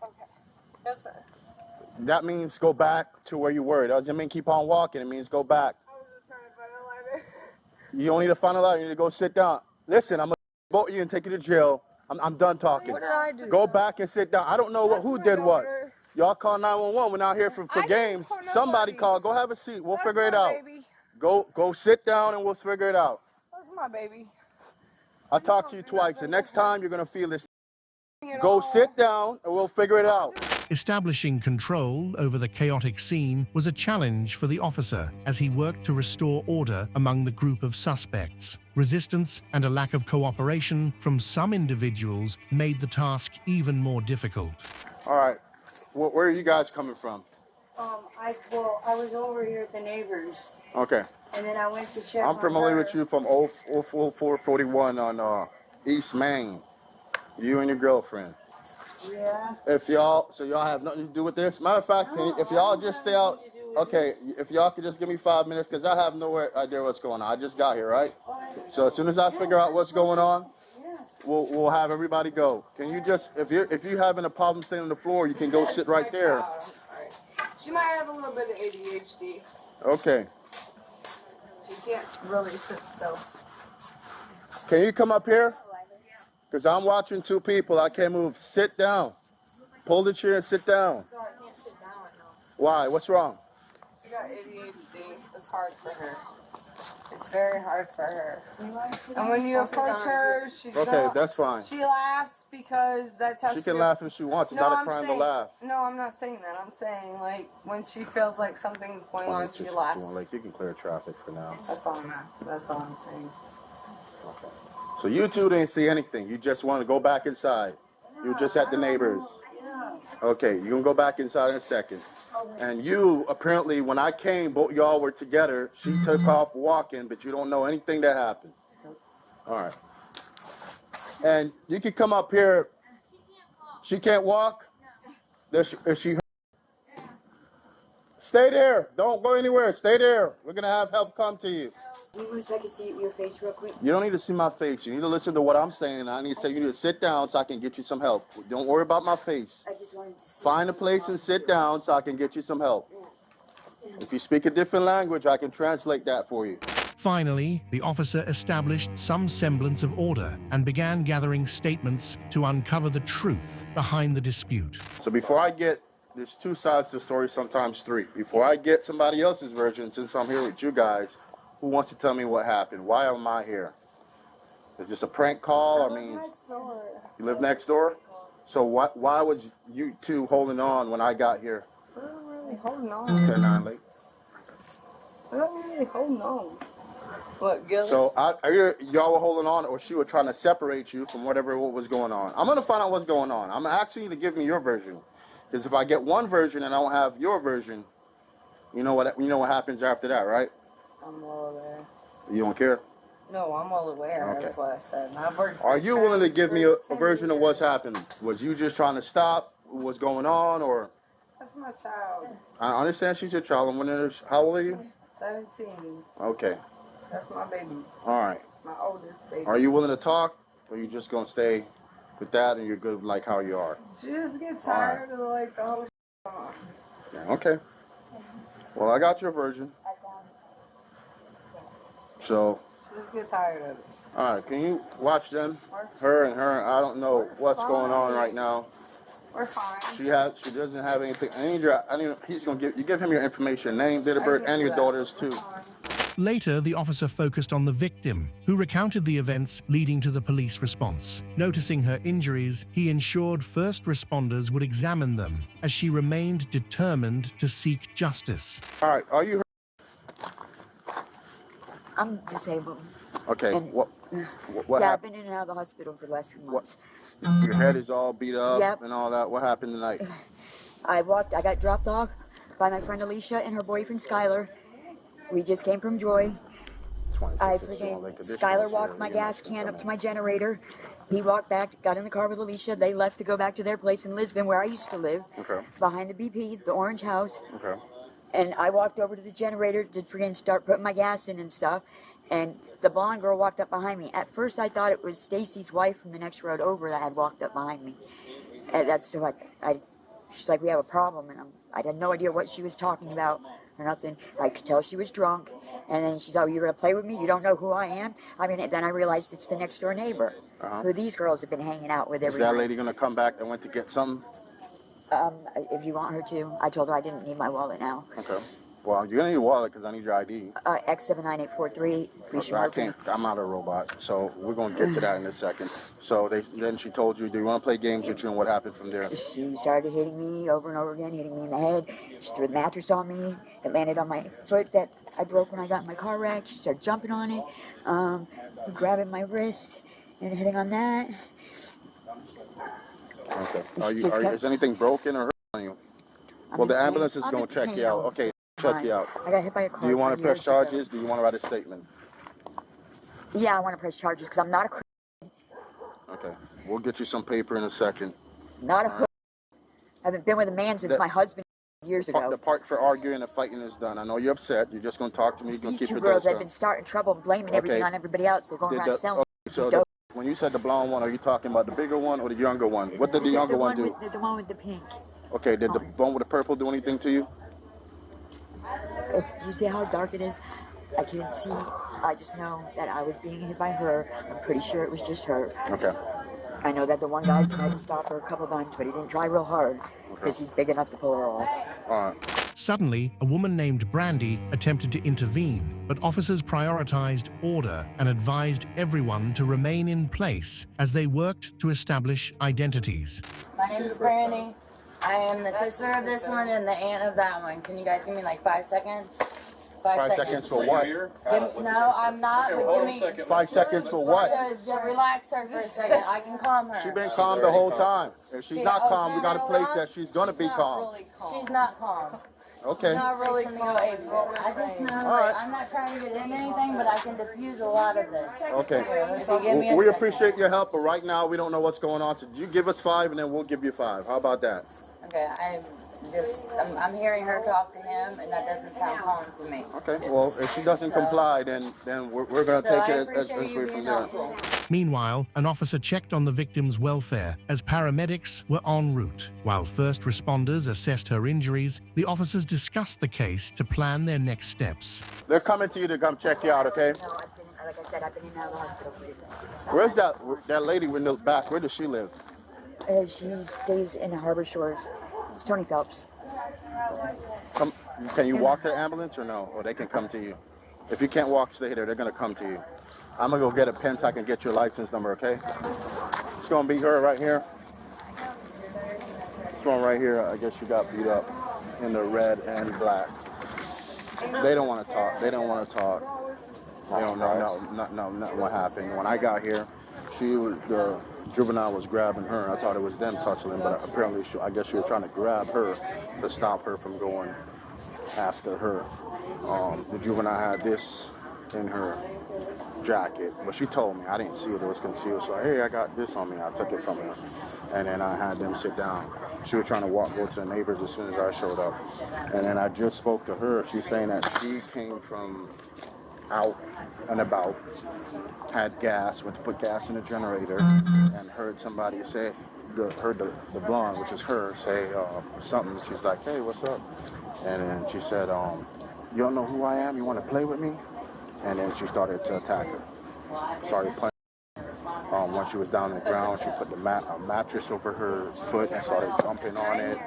O: Okay. Yes, sir.
J: That means go back to where you were. It doesn't mean keep on walking. It means go back.
O: I was just trying to find a lighter.
J: You don't need to find a lighter. You need to go sit down. Listen, I'm going to vote you and take you to jail. I'm done talking.
O: What did I do?
J: Go back and sit down. I don't know who did what. Y'all call 911. We're not here for games. Somebody call. Go have a seat. We'll figure it out.
O: Baby.
J: Go sit down and we'll figure it out.
O: That's my baby.
J: I'll talk to you twice. The next time you're going to feel this. Go sit down and we'll figure it out.
B: Establishing control over the chaotic scene was a challenge for the officer as he worked to restore order among the group of suspects. Resistance and a lack of cooperation from some individuals made the task even more difficult.
J: All right. Where are you guys coming from?
Q: I was over here at the neighbors.
J: Okay.
Q: And then I went to check.
J: I'm familiar with you from 0441 on East Main. You and your girlfriend.
Q: Yeah.
J: So y'all have nothing to do with this? Matter of fact, if y'all just stay out, okay, if y'all could just give me 5 minutes, because I have no idea what's going on. I just got here, right? So as soon as I figure out what's going on, we'll have everybody go. Can you just, if you're having a problem staying on the floor, you can go sit right there.
O: She might have a little bit of ADHD.
J: Okay.
O: She can't really sit still.
J: Can you come up here? Because I'm watching two people. I can't move. Sit down. Pull the chair and sit down.
O: Sorry, I can't sit down right now.
J: Why? What's wrong?
O: She got ADHD. It's hard for her. It's very hard for her. And when you approach her, she's
J: okay. That's fine.
O: She laughs because that's how
J: she can laugh if she wants. It's not a crime to laugh.
O: No, I'm not saying that. I'm saying like when she feels like something's going on, she laughs.
J: Like you can clear traffic for now.
O: That's all I'm saying.
J: Okay. So you two didn't see anything. You just want to go back inside. You were just at the neighbors. Okay, you're going to go back inside in a second. And you, apparently, when I came, both y'all were together. She took off walking, but you don't know anything that happened. All right. And you can come up here. She can't walk? Is she? Stay there. Don't go anywhere. Stay there. We're going to have help come to you.
Q: You want to see your face real quick?
J: You don't need to see my face. You need to listen to what I'm saying. I need to say you need to sit down so I can get you some help. Don't worry about my face.
Q: I just wanted to
J: find a place and sit down so I can get you some help. If you speak a different language, I can translate that for you.
B: Finally, the officer established some semblance of order and began gathering statements to uncover the truth behind the dispute.
J: So before I get, there's two sides to the story, sometimes three. Before I get somebody else's version, since I'm here with you guys, who wants to tell me what happened? Why am I here? Is this a prank call? I mean, you live next door? So why was you two holding on when I got here?
O: We're not really holding on.
J: 10-9 late.
O: We're not really holding on. What, Gillis?
J: So either y'all were holding on or she was trying to separate you from what was going on. I'm going to find out what's going on. I'm asking you to give me your version. Because if I get one version and I don't have your version, you know what happens after that, right?
O: I'm well aware.
J: You don't care?
O: No, I'm well aware.
J: Okay.
O: That's what I said. I've worked
J: Are you willing to give me a version of what's happened? Was you just trying to stop what's going on, or?
O: That's my child.
J: I understand she's your child. I'm wondering, how old are you?
O: 17.
J: Okay.
O: That's my baby.
J: All right.
O: My oldest baby.
J: Are you willing to talk, or are you just going to stay with that and you're good like how you are?
O: She just gets tired of like the whole on.
J: Yeah, okay. Well, I got your version. So.
O: Just get tired of it.
J: All right, can you watch them? Her and her. I don't know what's going on right now.
O: We're fine.
J: She doesn't have anything. He's gonna give him your information, name, date of birth, and your daughters too.
B: Later, the officer focused on the victim, who recounted the events leading to the police response. Noticing her injuries, he ensured first responders would examine them, as she remained determined to seek justice.
J: All right, are you?
Q: I'm disabled.
J: Okay.
Q: And,
J: what
Q: yeah,
J: happened?
Q: I've been in and out of the hospital for the last few months.
J: Your head is all beat up
Q: Yep.
J: and all that. What happened tonight?
Q: I got dropped off.
A: by my friend Alicia and her boyfriend Skylar. We just came from Joy. Skylar walked my gas can up to my generator. He walked back, got in the car with Alicia. They left to go back to their place in Lisbon, where I used to live, behind the BP, the orange house. And I walked over to the generator to freaking start putting my gas in and stuff. And the blonde girl walked up behind me. At first, I thought it was Stacy's wife from the next road over that had walked up behind me. And that's so she's like, we have a problem, and I had no idea what she was talking about or nothing. I could tell she was drunk. And then she's, oh, you're going to play with me? You don't know who I am? I mean, then I realized it's the next door neighbor who these girls have been hanging out with every night.
J: Is that lady going to come back and went to get something?
A: If you want her to. I told her I didn't need my wallet now.
J: Okay. Well, you're going to need a wallet because I need your ID.
A: X79843.
J: Okay, I can't. I'm not a robot. So we're going to get to that in a second. So then she told you, do you want to play games with you, and what happened from there?
A: She started hitting me over and over again, hitting me in the head. She threw the mattress on me. It landed on my foot that I broke when I got in my car wreck. She started jumping on it, grabbing my wrist and hitting on that.
J: Okay. Is anything broken or hurt on you? Well, the ambulance is going to check you out. Okay, check you out.
A: I got hit by a car.
J: Do you want to press charges? Do you want to write a statement?
A: Yeah, I want to press charges because I'm not a criminal.
J: Okay. We'll get you some paper in a second.
A: Not a hood. I haven't been with a man since my husband years ago.
J: The part for arguing and fighting is done. I know you're upset. You're just going to talk to me.
A: These two girls have been starting trouble and blaming everything on everybody else. They're going around selling.
J: So when you said the blonde one, are you talking about the bigger one or the younger one? What did the younger one do?
A: The one with the pink.
J: Okay, did the one with the purple do anything to you?
A: Do you see how dark it is? I can't see. I just know that I was being hit by her. I'm pretty sure it was just her.
J: Okay.
A: I know that the one guy tried to stop her a couple times, but he didn't try real hard because he's big enough to pull her off.
J: All right.
B: Suddenly, a woman named Brandy attempted to intervene, but officers prioritized order and advised everyone to remain in place as they worked to establish identities.
D: My name is Brandy. I am the sister of this one and the aunt of that one. Can you guys give me like 5 seconds? 5
J: seconds for what?
D: No, I'm not.
J: Okay, hold on a second. 5 seconds for what?
D: To relax her for a second. I can calm her.
J: She's been calm the whole time. If she's not calm, we got to place that she's going to be calm.
D: She's not calm.
J: Okay.
D: She's not really calm. I just know I'm not trying to get into anything, but I can diffuse a lot of this.
J: Okay. We appreciate your help, but right now we don't know what's going on. So you give us 5 and then we'll give you 5. How about that?
D: Okay, I'm hearing her talk to him, and that doesn't sound calm to me.
J: Okay, well, if she doesn't comply, then we're going to take it as way from there.
B: Meanwhile, an officer checked on the victim's welfare as paramedics were en route. While first responders assessed her injuries, the officers discussed the case to plan their next steps.
J: They're coming to you to come check you out, okay?
A: No, like I said, I've been in and out of the hospital for years.
J: Where's that lady in the back? Where does she live?
A: She stays in Harbor Shores. It's Tony Phelps.
J: Can you walk to the ambulance or no? Or they can come to you? If you can't walk, stay there. They're going to come to you. I'm going to go get a pen so I can get your license number, okay? It's going to be her right here. This one right here, I guess she got beat up in the red and black. They don't want to talk. They don't want to talk. They don't know nothing what happened. When I got here, the juvenile was grabbing her. I thought it was them tussling, but apparently I guess she was trying to grab her to stop her from going after her. The juvenile had this in her jacket, but she told me. I didn't see it. It was concealed. So, hey, I got this on me. I took it from her. And then I had them sit down. She was trying to go to the neighbors as soon as I showed up. And then I just spoke to her. She's saying that she came from out and about, had gas, went to put gas in the generator, and heard somebody say, heard the blonde, which is her, say something. She's like, hey, what's up? And then she said, you don't know who I am? You want to play with me? And then she started to attack her. Started punching. When she was down on the ground, she put a mattress over her foot and started jumping on it.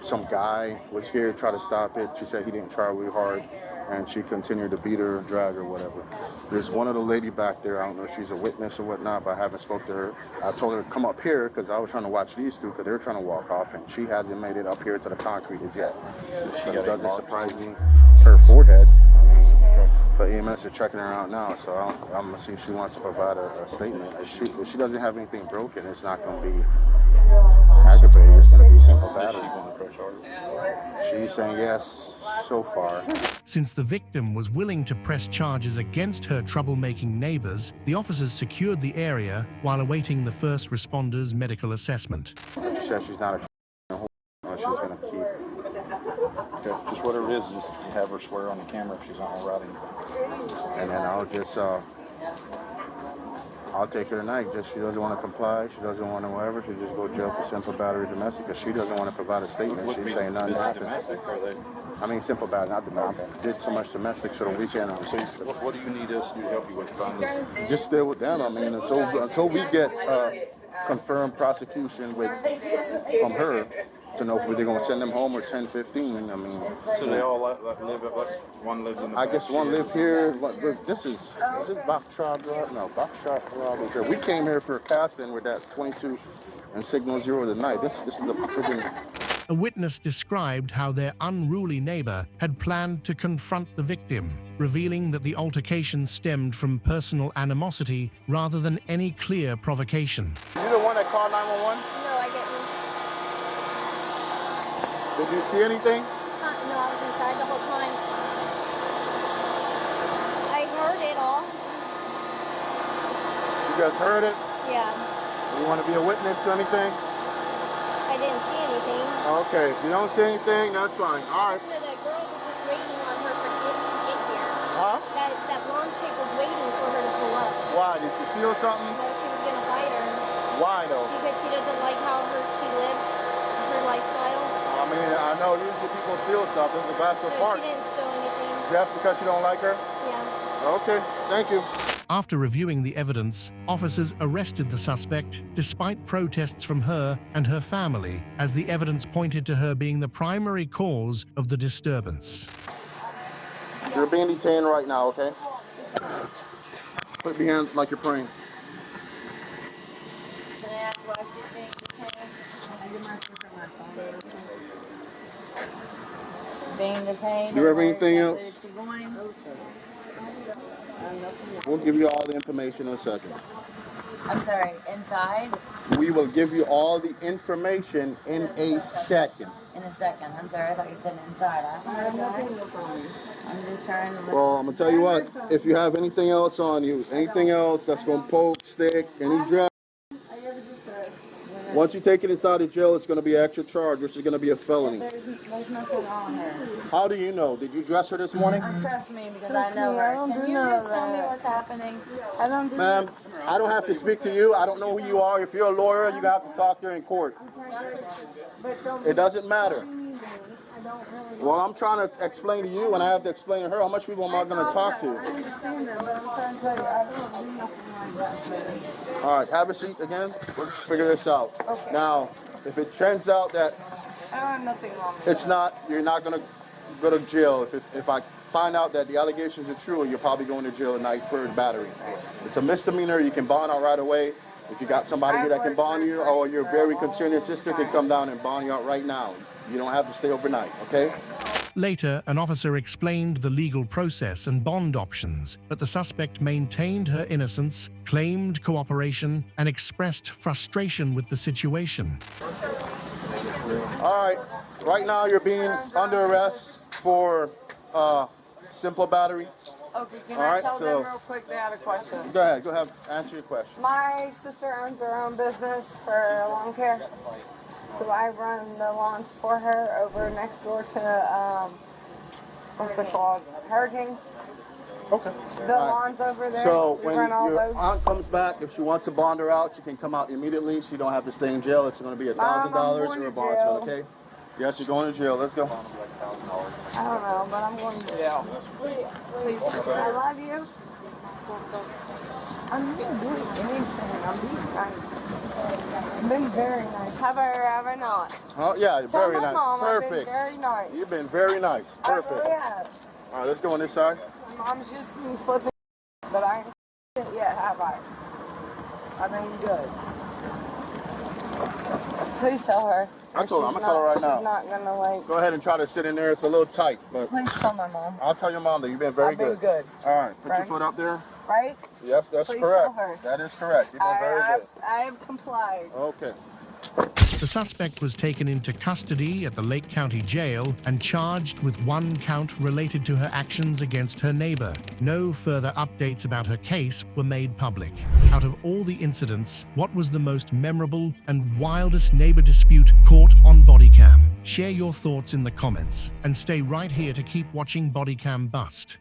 J: Some guy was here to try to stop it. She said he didn't try really hard, and she continued to beat her, drag her, whatever. There's one of the lady back there. I don't know if she's a witness or whatnot, but I haven't spoke to her. I told her to come up here because I was trying to watch these two because they were trying to walk off, and she hasn't made it up here to the concrete as yet. But it doesn't surprise me. Her forehead. But EMS is checking her out now, so I'm going to see if she wants to provide a statement. If she doesn't have anything broken, it's not going to be aggravated. It's going to be simple battery. She's saying yes so far.
B: Since the victim was willing to press charges against her troublemaking neighbors, the officers secured the area while awaiting the first responders' medical assessment.
J: She said she's not a she's going to keep.
H: Okay, just whatever it is, just have her swear on the camera if she's not routing.
J: And then I'll just, I'll take her tonight. Just she doesn't want to comply. She doesn't want to whatever. She just go jail for simple battery domestic because she doesn't want to provide a statement. She's saying nothing happened. I mean simple battery, not domestic. Did so much domestics for the weekend. So
H: what do you need us to help you with?
J: Just stay with them. I mean until we get confirmed prosecution from her to know if they're going to send them home or 10-15. I mean.
H: So they all live one lives in the
J: I guess one live here. This is Bakshar Drive? No, Bakshar Drive. We came here for a casting with that 22 and signal 0 tonight. This is a freaking.
B: A witness described how their unruly neighbor had planned to confront the victim, revealing that the altercation stemmed from personal animosity rather than any clear provocation.
J: You the one that called 911?
C: No, I didn't.
J: Did you see anything?
C: No, I was inside the whole time. I heard it all.
J: You guys heard it?
C: Yeah.
J: You want to be a witness to anything?
C: I didn't see anything.
J: Okay, if you don't see anything, that's fine. All right.
C: The girl was just waiting on her to get here.
J: Huh?
C: That blonde chick was waiting for her to pull up.
J: Why? Did she feel something?
C: No, she was going to fight her.
J: Why though?
C: Because she doesn't like how she lives, her lifestyle.
J: I mean, I know usually people steal stuff. This is a bachelor park.
C: She didn't steal anything.
J: Just because you don't like her?
C: Yeah.
J: Okay, thank you.
B: After reviewing the evidence, officers arrested the suspect despite protests from her and her family, as the evidence pointed to her being the primary cause of the disturbance.
J: You're being detained right now, okay? Put your hands like you're praying.
D: Can I ask why she's being detained? Being detained?
J: Do you have anything else?
D: She going?
J: We'll give you all the information in a second.
D: I'm sorry, inside?
J: We will give you all the information in a second.
D: In a second. I'm sorry, I thought you said inside. I'm just trying to look.
J: Well, I'm going to tell you what. If you have anything else on you, anything else that's going to poke, stick, any drag, once you take it inside of jail, it's going to be an extra charge, which is going to be a felony.
D: There's nothing on her.
J: How do you know? Did you dress her this morning?
D: Trust me, because I know her. Can you just tell me what's happening? I don't do
J: Ma'am, I don't have to speak to you. I don't know who you are. If you're a lawyer, you have to talk to her in court. It doesn't matter. Well, I'm trying to explain to you, and I have to explain to her how much people am I going to talk to.
D: I understand that, but I'm trying to tell you, I don't do nothing like that.
J: All right, have a seat again. We'll figure this out.
D: Okay.
J: Now, if it turns out that
O: I don't have nothing wrong with
J: it's not, you're not going to go to jail. If I find out that the allegations are true, you're probably going to jail tonight for battery. It's a misdemeanor. You can bond out right away. If you got somebody here that can bond you, or you're very concerned, your sister can come down and bond you out right now. You don't have to stay overnight, okay?
B: Later, an officer explained the legal process and bond options, but the suspect maintained her innocence, claimed cooperation, and expressed frustration with the situation.
J: All right now you're being under arrest for simple battery.
O: Okay, can
J: All
O: I
J: right,
O: tell
J: so-
O: them real quick they had a question?
J: Go ahead, answer your question.
O: My sister owns her own business for lawn care. So I run the lawns for her over next door to, what's it called? Hurricanes.
J: Okay.
O: The lawns over there.
J: So
O: we
J: when
O: run all
J: your
O: those.
J: aunt comes back, if she wants to bond her out, she can come out immediately. She don't have to stay in jail. It's going to be
O: Mom, I'm
J: $1,000
O: going
J: or a
O: to
J: bond,
O: jail.
J: okay? Yes, you're going to jail. Let's go.
O: I don't know, but I'm going to jail. Please, I love you. I'm not doing anything. I'm being nice. I've been very nice. Have I not?
J: Oh, yeah,
O: Tell
J: very
O: my
J: nice.
O: mom
J: Perfect.
O: I've been very nice.
J: You've been very nice. Perfect.
O: I really have.
J: All right, let's go on this side.
O: My mom's just been flipping, but I ain't it yet, have I? I've been good. Please tell her.
J: I told her. I'm going to tell her right now.
O: She's not going to like...
J: Go ahead and try to sit in there. It's a little tight, but
O: Please tell my mom.
J: I'll tell your mom that you've been very
O: I've been
J: good.
O: good.
J: All right, put your
O: Right?
J: foot up there.
O: Right?
J: Yes, that's
O: Please
J: correct.
O: tell her.
J: That is correct. You've been very good.
O: I have complied.
J: Okay.
B: The suspect was taken into custody at the Lake County Jail and charged with 1 count related to her actions against her neighbor. No further updates about her case were made public. Out of all the incidents, what was the most memorable and wildest neighbor dispute caught on Bodycam? Share your thoughts in the comments and stay right here to keep watching BodyCam Bust.